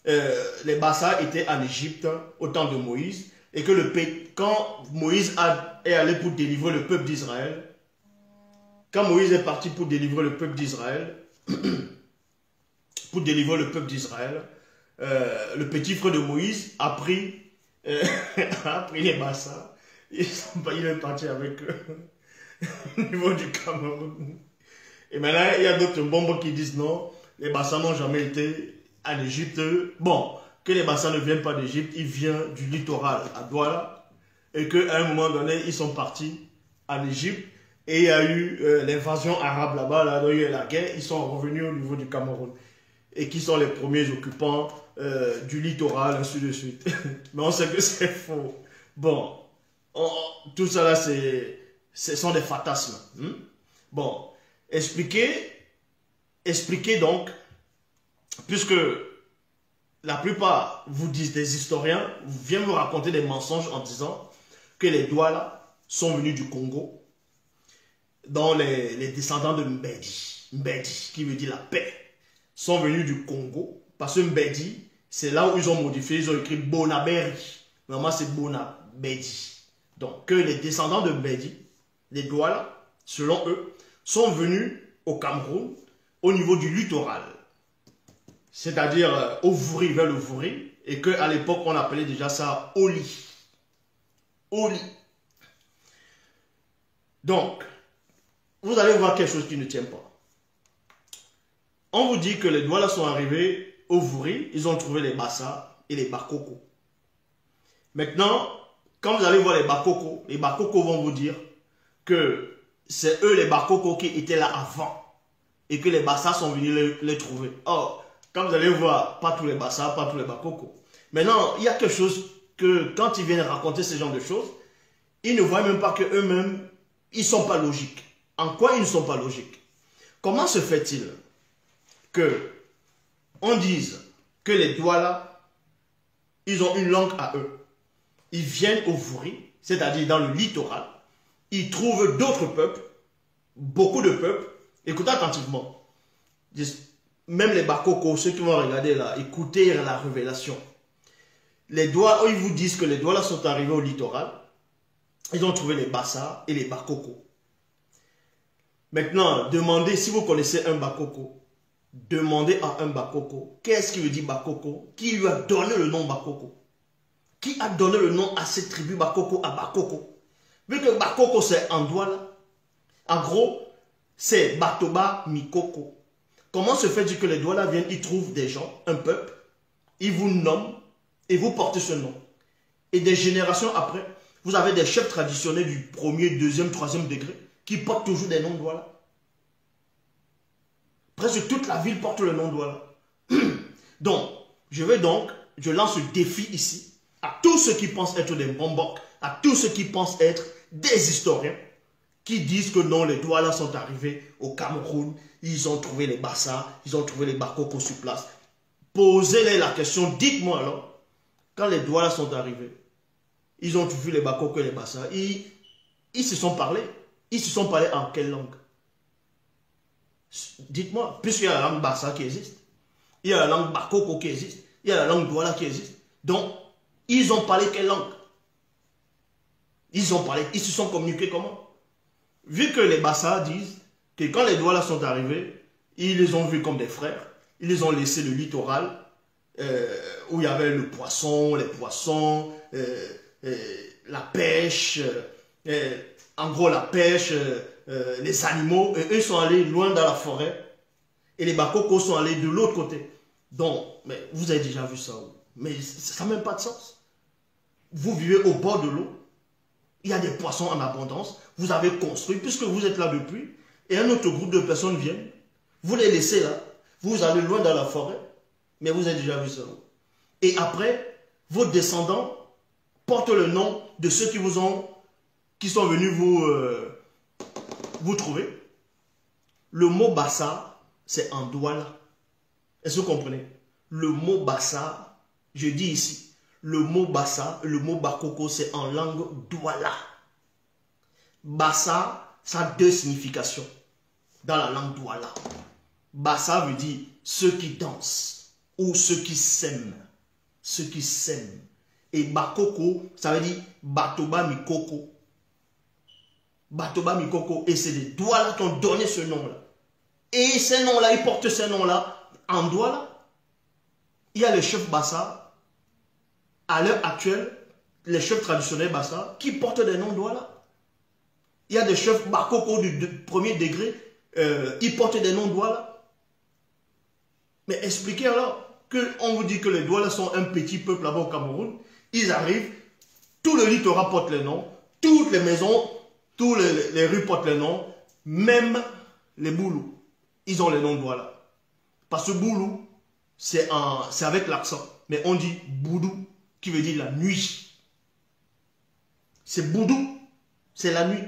les Bassa étaient en Égypte au temps de Moïse. Et que quand Moïse est allé pour délivrer le peuple d'Israël, quand Moïse est parti pour délivrer le peuple d'Israël, pour délivrer le peuple d'Israël, le petit frère de Moïse a pris, a pris les bassins. Il est parti avec eux au niveau du Cameroun. Et maintenant, il y a d'autres bombes qui disent non, les bassins n'ont jamais été en Égypte. Bon, que les bassins ne viennent pas d'Égypte, ils viennent du littoral à Douala. Et qu'à un moment donné, ils sont partis en Égypte. Et il y a eu l'invasion arabe là-bas, là, il y a eu la guerre, ils sont revenus au niveau du Cameroun. Et qui sont les premiers occupants du littoral, ainsi de suite. Mais on sait que c'est faux. Bon, tout ça là, ce sont des fantasmes. Bon, expliquez donc, puisque la plupart vous disent, des historiens, viennent vous raconter des mensonges en disant que les Douala sont venus du Congo, dont les descendants de Mbedi, qui veut dire la paix, sont venus du Congo, parce que Mbedi, c'est là où ils ont modifié, ils ont écrit Bonaberi. Normalement, c'est Bonabedi. Donc, que les descendants de Mbedi, les Douala, selon eux, sont venus au Cameroun, au niveau du littoral. C'est-à-dire au Vouri, vers le Vouri, et qu'à l'époque, on appelait déjà ça Oli. Oli. Donc, vous allez voir quelque chose qui ne tient pas. On vous dit que les Douala sont arrivés au Vouri, ils ont trouvé les Bassa et les Bakoko. Maintenant, quand vous allez voir les Bakoko vont vous dire que c'est eux les Bakoko qui étaient là avant et que les Bassa sont venus les trouver. Or, quand vous allez voir, pas tous les Bassa, pas tous les Bakoko. Maintenant, il y a quelque chose que quand ils viennent raconter ce genre de choses, ils ne voient même pas qu'eux-mêmes, ils ne sont pas logiques. En quoi ils ne sont pas logiques? Comment se fait-il que on dise que les Douala, ils ont une langue à eux? Ils viennent au Vouri, c'est-à-dire dans le littoral, ils trouvent d'autres peuples, beaucoup de peuples. Écoutez attentivement. Même les Bakoko, ceux qui vont regarder là, écoutez la révélation. Les Douala, ils vous disent que les Douala sont arrivés au littoral, ils ont trouvé les Bassa et les Bakoko. Maintenant, demandez, si vous connaissez un Bakoko, demandez à un Bakoko, qu'est-ce qui veut dire Bakoko? Qui lui a donné le nom Bakoko? Qui a donné le nom à cette tribu Bakoko à Bakoko? Vu que Bakoko c'est en Douala, en gros, c'est Batoba Mikoko. Comment se fait-il que les Douala viennent, ils trouvent des gens, un peuple, ils vous nomment et vous portez ce nom. Et des générations après, vous avez des chefs traditionnels du premier, deuxième, troisième degré qui portent toujours des noms Douala. Presque toute la ville porte le nom Douala. Donc, je lance le défi ici à tous ceux qui pensent être des bombocs, à tous ceux qui pensent être des historiens, qui disent que non, les Douala sont arrivés au Cameroun, ils ont trouvé les Bassa, ils ont trouvé les Bakoko sur place. Posez-les la question, dites-moi alors, quand les Douala sont arrivés, ils ont vu les Bakoko et les Bassa, ils se sont parlé. Ils se sont parlé en quelle langue? Dites-moi, puisqu'il y a la langue Bassa qui existe, il y a la langue Bakoko qui existe, il y a la langue Douala qui existe. Donc, ils ont parlé quelle langue? Ils ont parlé, ils se sont communiqués comment? Vu que les Bassa disent que quand les Douala sont arrivés, ils les ont vus comme des frères, ils les ont laissé le littoral, où il y avait le poisson, les poissons, la pêche, en gros la pêche, les animaux, et eux sont allés loin dans la forêt, et les Bakoko sont allés de l'autre côté. Donc, mais vous avez déjà vu ça où? Mais ça n'a même pas de sens. Vous vivez au bord de l'eau, il y a des poissons en abondance, vous avez construit, puisque vous êtes là depuis, et un autre groupe de personnes viennent, vous les laissez là, vous allez loin dans la forêt, mais vous avez déjà vu ça où? Et après, vos descendants portent le nom de ceux qui sont venus vous trouver. Le mot Bassa, c'est en Douala. Est-ce que vous comprenez? Le mot Bassa, je dis ici, le mot Bassa, le mot Bakoko, c'est en langue Douala. Bassa, ça a deux significations dans la langue Douala. Bassa veut dire ceux qui dansent ou ceux qui s'aiment. Ceux qui s'aiment. Et Bakoko, ça veut dire Batoba Mikoko. Batoba Mikoko. Et c'est les Douala qui ont donné ce nom-là. Et ces noms-là, ils portent ces noms-là en Douala. Il y a les chefs Bassa, à l'heure actuelle, les chefs traditionnels Bassa, qui portent des noms Douala. Il y a des chefs Bakoko du premier degré, ils portent des noms Douala. Mais expliquez alors qu'on vous dit que les Douala sont un petit peuple là-bas au Cameroun. Ils arrivent, tout le littoral porte les noms, toutes les maisons, tous les rues portent les noms, même les Boulous. Ils ont les noms Douala. Parce que Boulou, c'est avec l'accent. Mais on dit Boudou, qui veut dire la nuit. C'est Boudou, c'est la nuit.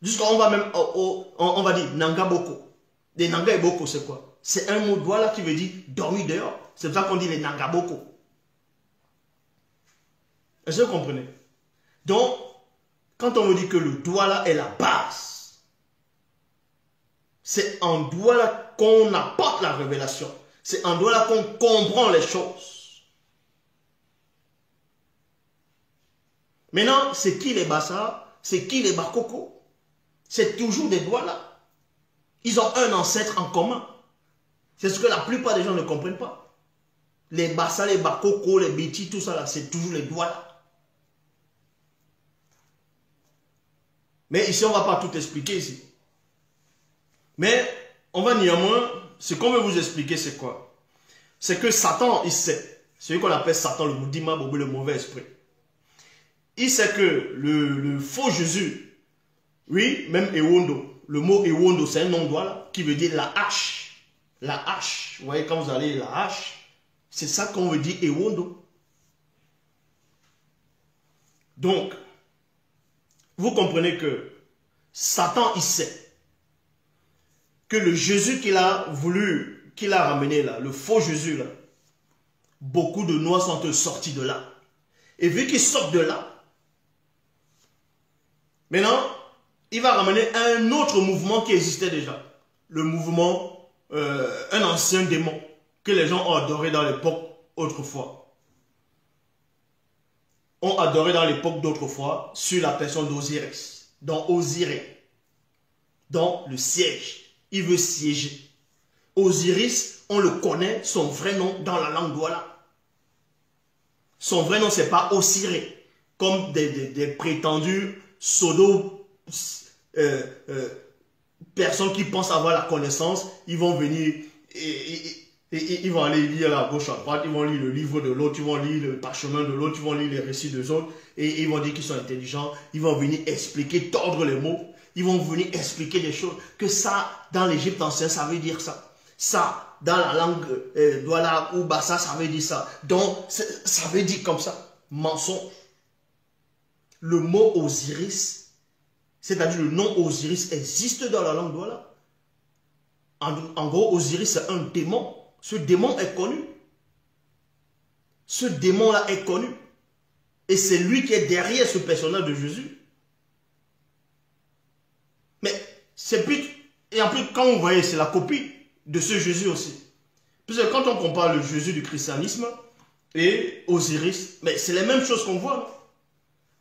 Jusqu'on va même, on va dire Nanga Boko. Les Nanga et Boko, c'est quoi? C'est un mot Douala qui veut dire dormir dehors. C'est pour ça qu'on dit les Nanga Boko. Est-ce que vous comprenez? Donc, quand on vous dit que le Douala est la base, c'est en Douala qu'on apporte la révélation. C'est en Douala qu'on comprend les choses. Maintenant, c'est qui les Bassa? C'est qui les Bakoko? C'est toujours des Douala. Ils ont un ancêtre en commun. C'est ce que la plupart des gens ne comprennent pas. Les Bassa, les Bakoko, les Béti, tout ça là, c'est toujours les Douala. Mais ici, on ne va pas tout expliquer ici. Mais on va néanmoins, ce qu'on veut vous expliquer, c'est quoi? C'est que Satan, il sait. Celui qu'on appelle Satan, le Moudima Bobo, le mauvais esprit. Il sait que le faux Jésus, oui, même Ewondo, le mot Ewondo, c'est un nom Douala qui veut dire la hache. La hache. Vous voyez, quand vous allez la hache, c'est ça qu'on veut dire Ewondo. Donc, vous comprenez que Satan, il sait que le Jésus qu'il a voulu, qu'il a ramené là, le faux Jésus là, beaucoup de Noirs sont sortis de là. Et vu qu'ils sortent de là, maintenant, il va ramener un autre mouvement qui existait déjà. Le mouvement, un ancien démon que les gens ont adoré dans l'époque autrefois. Ont adoré dans l'époque d'autrefois sur la personne d'Osiris, dans Osiré, dans le siège. Il veut siéger. Osiris, on le connaît, son vrai nom dans la langue Douala. Son vrai nom, c'est pas Osiré, comme des prétendus pseudo personnes qui pensent avoir la connaissance. Ils vont venir et ils vont aller lire à gauche, à droite, ils vont lire le livre de l'autre, ils vont lire le parchemin de l'autre, ils vont lire les récits des autres, et ils vont dire qu'ils sont intelligents, ils vont venir expliquer, tordre les mots, ils vont venir expliquer des choses, que ça, dans l'Égypte ancienne, ça veut dire ça. Ça, dans la langue Douala ou Bassa, ça veut dire ça. Donc, ça veut dire comme ça. Mensonge. Le mot Osiris, c'est-à-dire le nom Osiris existe dans la langue Douala. En gros, Osiris, c'est un démon. Ce démon est connu. Ce démon-là est connu. Et c'est lui qui est derrière ce personnage de Jésus. Mais c'est plus... Et en plus, quand vous voyez, c'est la copie de ce Jésus aussi. Parce que quand on compare le Jésus du christianisme et Osiris, mais c'est les mêmes choses qu'on voit. Non?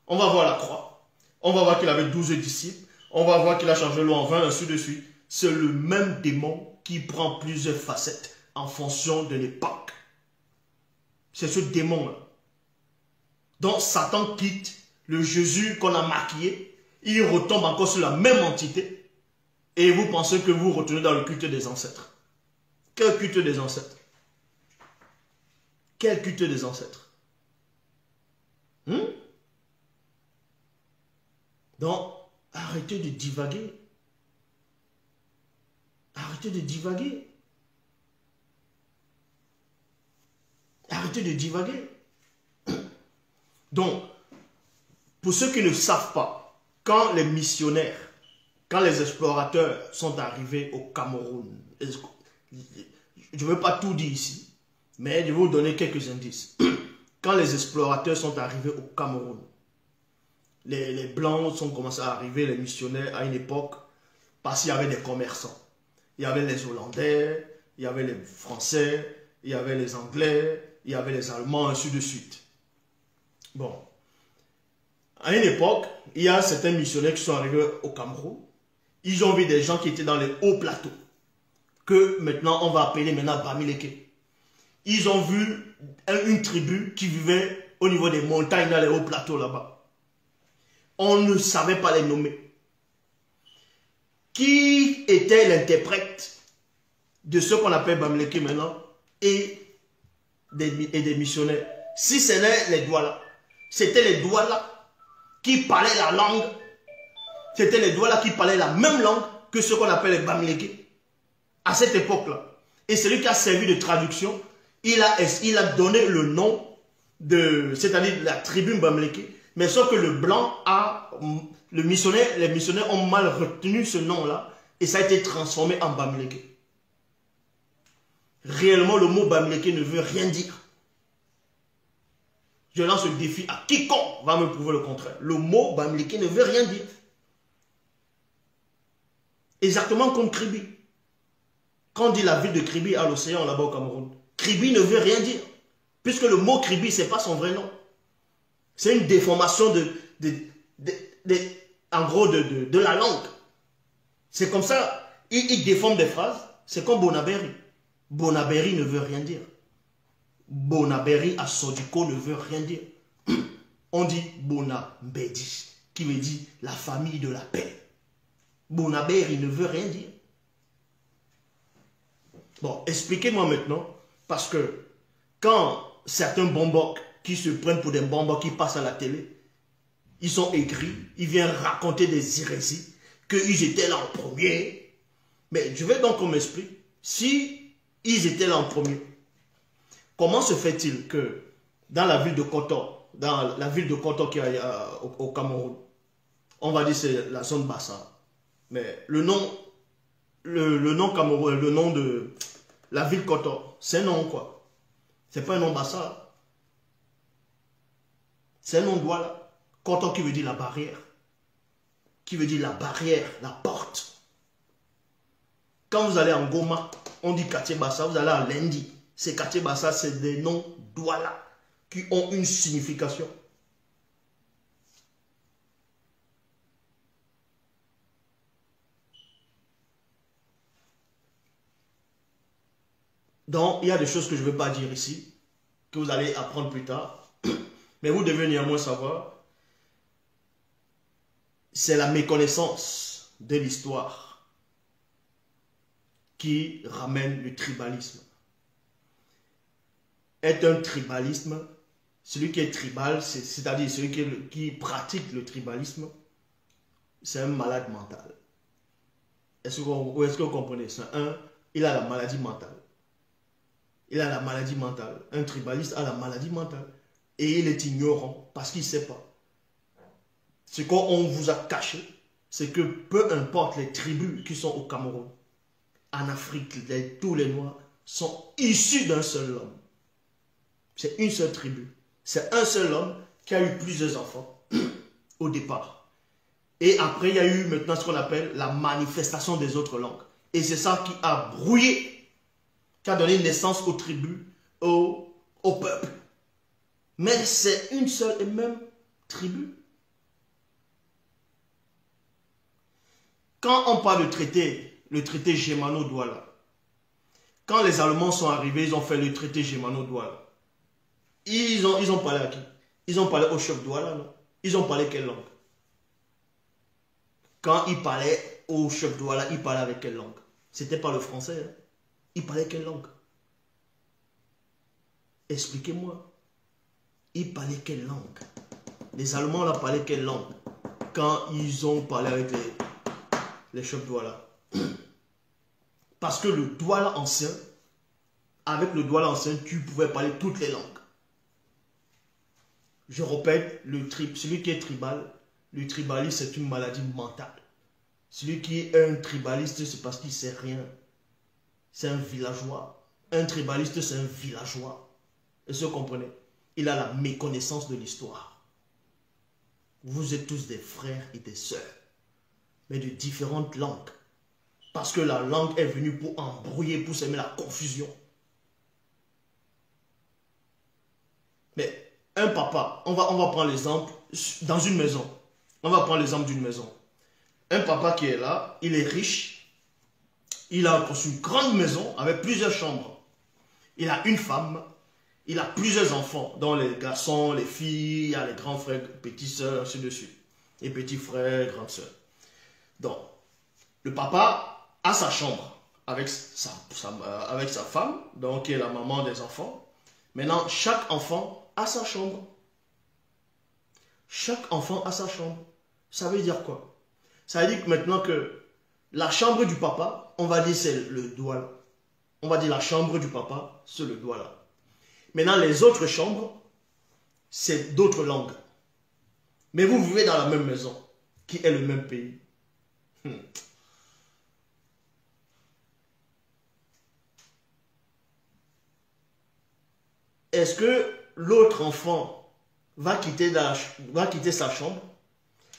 On va voir la croix. On va voir qu'il avait 12 disciples. On va voir qu'il a changé l'eau en vin, ainsi de suite. C'est le même démon qui prend plusieurs facettes en fonction de l'époque. C'est ce démon-là. Donc Satan quitte le Jésus qu'on a maquillé. Il retombe encore sur la même entité. Et vous pensez que vous retournez dans le culte des ancêtres. Quel culte des ancêtres? Quel culte des ancêtres? Donc, arrêtez de divaguer. Arrêtez de divaguer. Arrêtez de divaguer. Donc, pour ceux qui ne savent pas, quand les missionnaires, quand les explorateurs sont arrivés au Cameroun, je ne veux pas tout dire ici, mais je vais vous donner quelques indices. Quand les explorateurs sont arrivés au Cameroun, les Blancs sont commencés à arriver, les missionnaires, à une époque, parce qu'il y avait des commerçants. Il y avait les Hollandais, il y avait les Français, il y avait les Anglais, il y avait les Allemands, ainsi de suite. Bon. À une époque, il y a certains missionnaires qui sont arrivés au Cameroun Ils ont vu des gens qui étaient dans les hauts plateaux, que maintenant on va appeler maintenant Bamileke. Ils ont vu une tribu qui vivait au niveau des montagnes, dans les hauts plateaux là-bas. On ne savait pas les nommer. Qui était l'interprète de ce qu'on appelle Bamileke maintenant et des missionnaires? Si ce n'est les Douala, c'était les Douala qui parlaient la langue. C'était les Douala qui parlaient la même langue que ce qu'on appelle les Bamileke à cette époque-là. Et celui qui a servi de traduction, il a donné le nom de, c'est-à-dire la tribu Bamileke, mais sauf que le blanc les missionnaires ont mal retenu ce nom-là et ça a été transformé en Bamileke. Réellement, le mot Bamileke ne veut rien dire. Je lance le défi à quiconque va me prouver le contraire. Le mot Bamileke ne veut rien dire. Exactement comme Kribi. Quand on dit la ville de Kribi à l'océan là-bas au Cameroun, Kribi ne veut rien dire. Puisque le mot Kribi, ce n'est pas son vrai nom. C'est une déformation en gros de la langue. C'est comme ça, il déforme des phrases. C'est comme Bonaberi. Bonaberi ne veut rien dire. Bonaberi à Sodiko ne veut rien dire. On dit Bonabedi, qui veut dire la famille de la paix. Bonaberi ne veut rien dire. Bon, expliquez-moi maintenant, parce que quand certains bombocs qui se prennent pour des bombocs qui passent à la télé, ils sont écrits, ils viennent raconter des hérésies, qu'ils étaient là en premier. Mais je veux donc qu'on m'explique, si ils étaient là en premier, comment se fait-il que dans la ville de Koto, qui est au Cameroun, on va dire c'est la zone Bassa, mais le nom Cameroun, le nom de la ville Koto, c'est un nom quoi? C'est pas un nom Bassa. C'est un nom Douala. Koto qui veut dire la barrière. Qui veut dire la barrière, la porte. Quand vous allez en Goma, on dit quartier Bassa, vous allez en Lendi. Ces quartiers Bassa, c'est des noms Douala qui ont une signification. Donc, il y a des choses que je ne veux pas dire ici, que vous allez apprendre plus tard. Mais vous devez néanmoins savoir, c'est la méconnaissance de l'histoire qui ramène le tribalisme. Est un tribalisme, celui qui est tribal, c'est-à-dire celui qui pratique le tribalisme, c'est un malade mental. Est-ce que vous comprenez? Il a la maladie mentale. Il a la maladie mentale. Un tribaliste a la maladie mentale. Et il est ignorant parce qu'il ne sait pas. Ce qu'on vous a caché, c'est que peu importe les tribus qui sont au Cameroun, en Afrique, tous les Noirs sont issus d'un seul homme. C'est une seule tribu. C'est un seul homme qui a eu plusieurs enfants au départ. Et après, il y a eu maintenant ce qu'on appelle la manifestation des autres langues. Et c'est ça qui a brouillé, qui a donné naissance aux tribus, au peuple. Mais c'est une seule et même tribu. Quand on parle de traité, le traité Germano-Douala, quand les Allemands sont arrivés, ils ont fait le traité Germano-Douala. Ils ont parlé à qui? Ils ont parlé au chef Douala, non? Ils ont parlé quelle langue? Quand ils parlaient au chef Douala, ils parlaient avec quelle langue? C'était pas le français. Hein? Ils parlaient quelle langue? Expliquez-moi. Ils parlaient quelle langue? Les Allemands là parlaient quelle langue? Quand ils ont parlé avec les chefs Douala. Parce que le Douala ancien, avec le Douala ancien, tu pouvais parler toutes les langues. Je répète, celui qui est tribal, le tribaliste c'est une maladie mentale. Celui qui est un tribaliste, c'est parce qu'il ne sait rien. C'est un villageois. Un tribaliste, c'est un villageois. Est-ce que vous comprenez? Il a la méconnaissance de l'histoire. Vous êtes tous des frères et des sœurs, mais de différentes langues. Parce que la langue est venue pour embrouiller, pour semer la confusion. Mais un papa, on va prendre l'exemple dans une maison. On va prendre l'exemple d'une maison. un papa qui est là, il est riche, il a construit une grande maison avec plusieurs chambres. Il a une femme, il a plusieurs enfants, dont les garçons, les filles, il y a les grands frères, petites sœurs, ainsi de suite. Et petits frères, grandes sœurs. Donc, le papa a sa chambre avec sa femme, donc qui est la maman des enfants. Maintenant, chaque enfant a sa chambre. Chaque enfant a sa chambre. Ça veut dire quoi? Ça veut dire que maintenant que la chambre du papa, on va dire c'est le doigt là. On va dire la chambre du papa, c'est le doigt là. Maintenant, les autres chambres, c'est d'autres langues. Mais vous vivez dans la même maison, qui est le même pays. Est-ce que l'autre enfant va quitter sa chambre,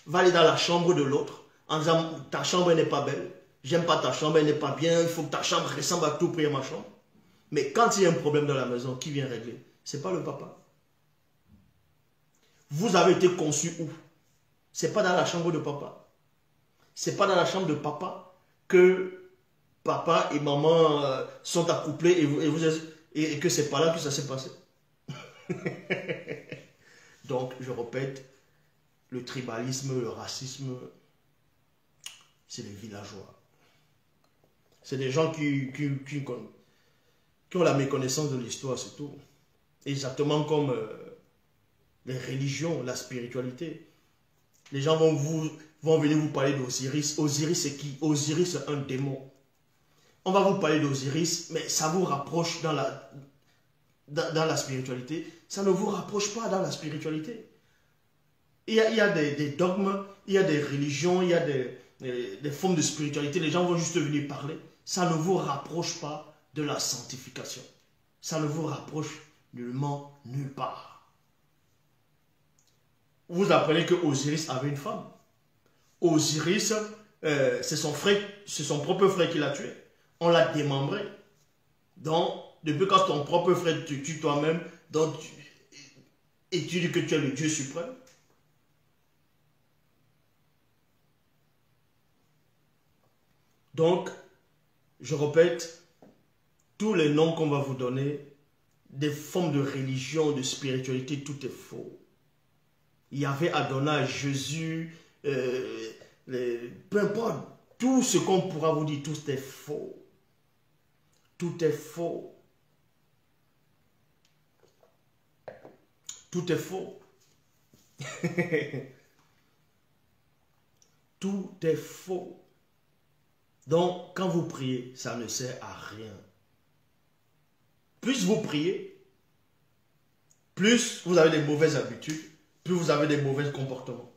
va aller dans la chambre de l'autre, en disant ta chambre n'est pas belle, j'aime pas ta chambre, elle n'est pas bien, il faut que ta chambre ressemble à tout près à ma chambre. Mais quand il y a un problème dans la maison, qui vient régler? Ce n'est pas le papa. Vous avez été conçu où? Ce n'est pas dans la chambre de papa. Ce n'est pas dans la chambre de papa que papa et maman sont accouplés et que c'est pas là que ça s'est passé. Donc, je répète, le tribalisme, le racisme, c'est les villageois. C'est des gens qui ont la méconnaissance de l'histoire, c'est tout. Exactement comme les religions, la spiritualité. Les gens vont venir vous parler d'Osiris. Osiris, c'est qui? Osiris, c'est un démon. On va vous parler d'Osiris, mais ça vous rapproche dans la spiritualité. Ça ne vous rapproche pas dans la spiritualité. Il y a des dogmes, il y a des religions, il y a des formes de spiritualité. Les gens vont juste venir parler. Ça ne vous rapproche pas de la sanctification. Ça ne vous rapproche nullement nulle part. Vous apprenez que Osiris avait une femme. Osiris, c'est son propre frère qui l'a tué. On l'a démembré. Donc, depuis quand ton propre frère te tue toi-même, et tu dis que tu es le Dieu suprême. Donc, je répète, tous les noms qu'on va vous donner, des formes de religion, de spiritualité, tout est faux. Il y avait Adonai, Jésus, peu importe, tout ce qu'on pourra vous dire, tout est faux. Tout est faux. Tout est faux. Tout est faux. Donc, quand vous priez, ça ne sert à rien. Plus vous priez, plus vous avez des mauvaises habitudes, plus vous avez des mauvais comportements.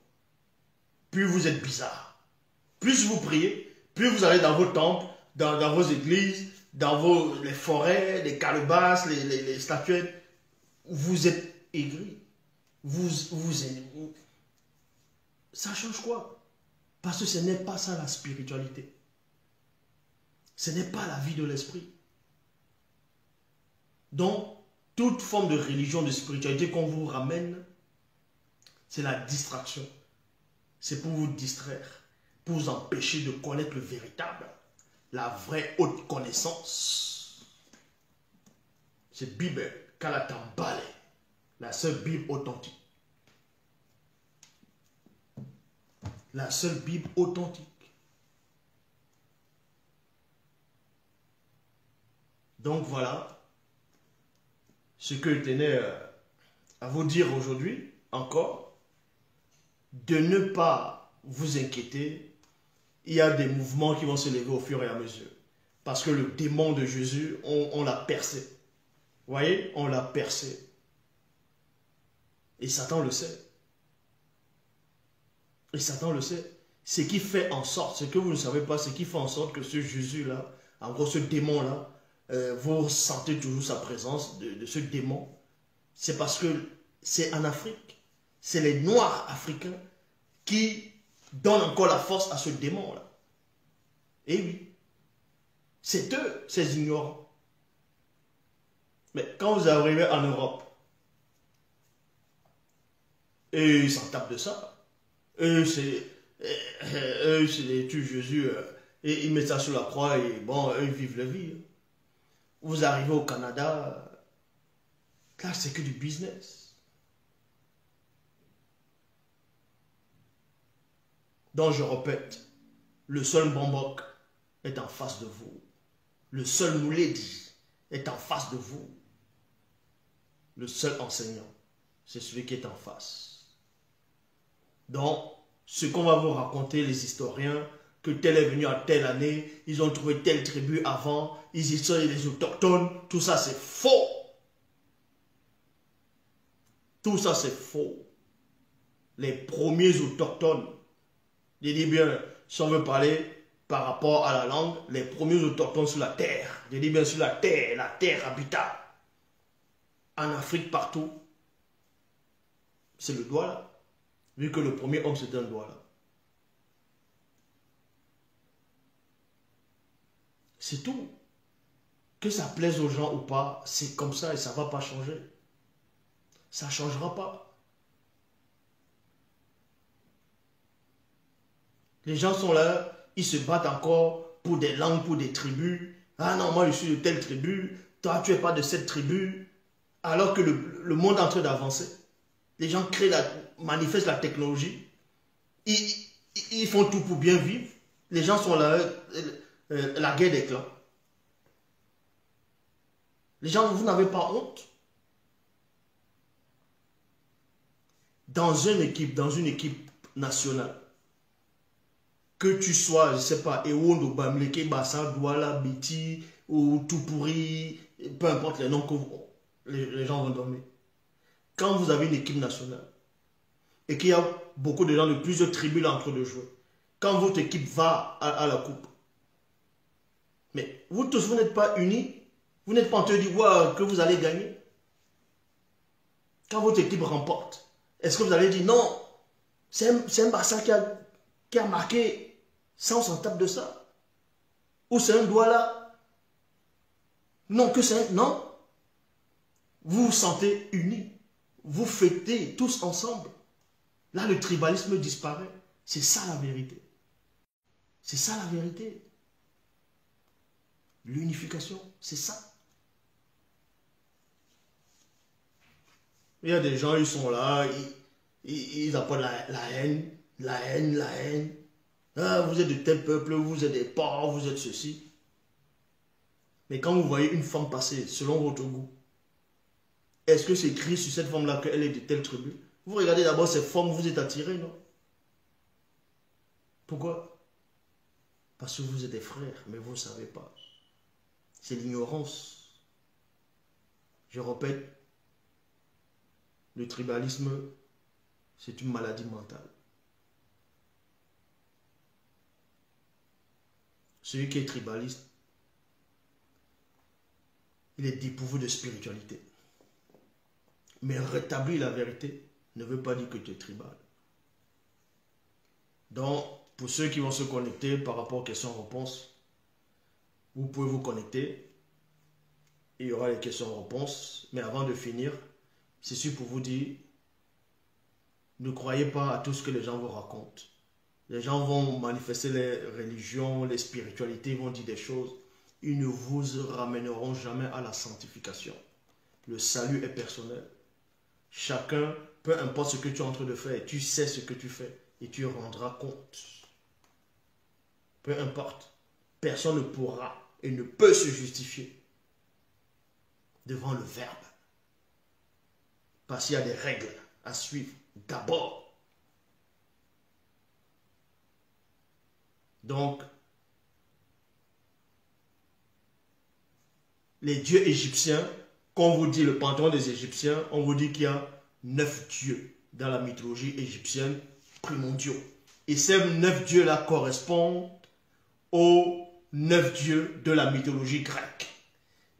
Plus vous êtes bizarre. Plus vous priez, plus vous allez dans vos temples, dans vos églises, dans les forêts, les calebasses, les statuettes. Vous êtes aigri. Ça change quoi? Parce que ce n'est pas ça la spiritualité. Ce n'est pas la vie de l'esprit. Donc, toute forme de religion, de spiritualité qu'on vous ramène, c'est la distraction. C'est pour vous distraire, pour vous empêcher de connaître le véritable, la vraie haute connaissance. C'est Bible, Kalatambale, la seule Bible authentique. La seule Bible authentique. Donc voilà ce que je tenais à vous dire aujourd'hui, encore, de ne pas vous inquiéter. Il y a des mouvements qui vont se lever au fur et à mesure. Parce que le démon de Jésus, on l'a percé. Vous voyez, on l'a percé. Et Satan le sait. Et Satan le sait. Ce qui fait en sorte, ce que vous ne savez pas, ce qui fait en sorte que ce Jésus-là, en gros ce démon-là, vous sentez toujours sa présence de ce démon, c'est parce que c'est en Afrique. C'est les Noirs africains qui donnent encore la force à ce démon-là. Et oui, c'est eux, ces ignorants. Mais quand vous arrivez en Europe, et ils s'en tapent de ça, et eux, ils tuent Jésus et ils mettent ça sur la croix et bon, eux, ils vivent la vie. Vous arrivez au Canada, là, c'est que du business. Donc, je répète, le seul Bambok est en face de vous. Le seul Mouledi est en face de vous. Le seul enseignant, c'est celui qui est en face. Donc, ce qu'on va vous raconter, les historiens, que tel est venu à telle année, ils ont trouvé telle tribu avant, ils y sont les autochtones, tout ça c'est faux. Tout ça c'est faux. Les premiers autochtones, je dis bien, si on veut parler par rapport à la langue, les premiers autochtones sur la terre, je dis bien sur la terre habitat, en Afrique partout, c'est le Douala. Vu que le premier homme c'était un Douala. C'est tout. Que ça plaise aux gens ou pas, c'est comme ça et ça ne va pas changer. Ça ne changera pas. Les gens sont là, ils se battent encore pour des langues, pour des tribus. Ah non, moi je suis de telle tribu, toi tu n'es pas de cette tribu. Alors que le monde est en train d'avancer. Les gens manifestent la technologie. Ils font tout pour bien vivre. Les gens sont là, la guerre des clans. Les gens, vous n'avez pas honte. Dans une équipe nationale, que tu sois, je ne sais pas, Ewondo, Bamleke, Bassa, Douala, Biti, ou Toupouri, peu importe les noms que les gens vont donner. Quand vous avez une équipe nationale, et qu'il y a beaucoup de gens de plusieurs tribus là en train de jouer, quand votre équipe va à la coupe, mais vous tous, vous n'êtes pas unis, vous n'êtes pas en train de dire wow, que vous allez gagner. Quand votre équipe remporte, est-ce que vous allez dire non, c'est un Bassa qui a marqué, ça on s'en tape de ça? Ou c'est un Douala? Non, que c'est un... Non. Vous vous sentez unis. Vous fêtez tous ensemble. Là, le tribalisme disparaît. C'est ça la vérité. C'est ça la vérité. L'unification, c'est ça. Il y a des gens, ils sont là, ils appellent la haine, la haine, la haine. Ah, vous êtes de tel peuple, vous êtes des pauvres, vous êtes ceci. Mais quand vous voyez une femme passer selon votre goût, est-ce que c'est écrit sur cette femme-là qu'elle est de telle tribu? Vous regardez d'abord ces formes, vous êtes attirés, non? Pourquoi? Parce que vous êtes des frères, mais vous ne savez pas. C'est l'ignorance. Je répète, le tribalisme, c'est une maladie mentale. Celui qui est tribaliste, il est dépourvu de spiritualité. Mais rétablir la vérité ne veut pas dire que tu es tribal. Donc, pour ceux qui vont se connecter par rapport aux questions-réponses, vous pouvez vous connecter. Il y aura les questions-réponses. Mais avant de finir, c'est sûr pour vous dire, ne croyez pas à tout ce que les gens vous racontent. Les gens vont manifester les religions, les spiritualités, ils vont dire des choses. Ils ne vous ramèneront jamais à la sanctification. Le salut est personnel. Chacun, peu importe ce que tu es en train de faire, tu sais ce que tu fais et tu rendras compte. Peu importe, personne ne pourra et ne peut se justifier devant le Verbe. Parce qu'il y a des règles à suivre. D'abord. Donc, les dieux égyptiens, quand on vous dit le panthéon des Égyptiens, on vous dit qu'il y a 9 dieux dans la mythologie égyptienne primordiaux. Et ces 9 dieux-là correspondent aux 9 dieux de la mythologie grecque,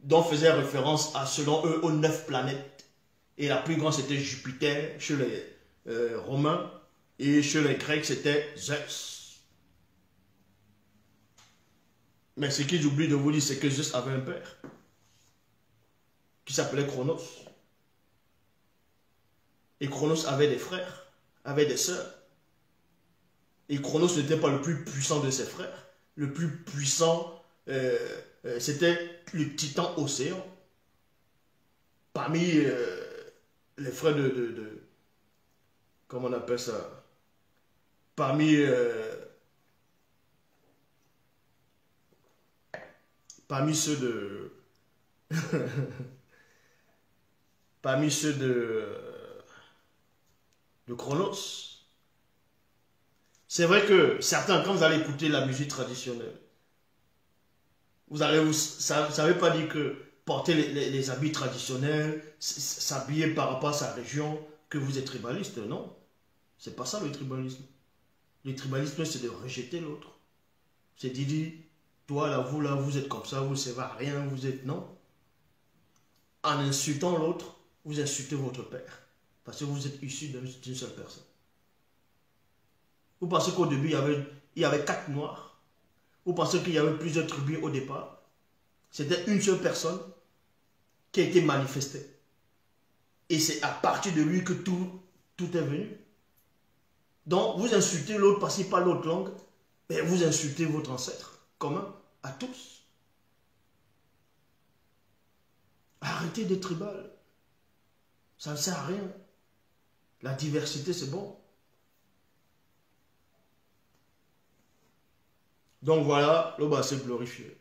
dont faisait référence à, selon eux, aux 9 planètes. Et la plus grande, c'était Jupiter chez les Romains, et chez les Grecs, c'était Zeus. Mais ce qu'ils oublient de vous dire, c'est que Zeus avait un père, qui s'appelait Chronos. Et Chronos avait des frères, avait des sœurs. Et Chronos n'était pas le plus puissant de ses frères. Le plus puissant, c'était le titan Océan. Parmi les frères comment on appelle ça? Parmi ceux parmi ceux de Chronos. C'est vrai que certains, quand vous allez écouter la musique traditionnelle, ça ne veut pas dire que porter les habits traditionnels, s'habiller par rapport à sa région, que vous êtes tribaliste, non. C'est pas ça le tribalisme. Le tribalisme, c'est de rejeter l'autre. C'est de dire, toi là, vous êtes comme ça, vous ne servez à rien, vous êtes non. En insultant l'autre, vous insultez votre père. Parce que vous êtes issu d'une seule personne. Vous pensez qu'au début, il y avait 4 noirs. Vous pensez qu'il y avait plusieurs tribus au départ. C'était une seule personne qui a été manifestée. Et c'est à partir de lui que tout est venu. Donc, vous insultez l'autre parce qu'il parle l'autre langue, mais vous insultez votre ancêtre commun à tous. Arrêtez d'être tribal. Ça ne sert à rien. La diversité, c'est bon. Donc voilà, le bas c'est glorifié.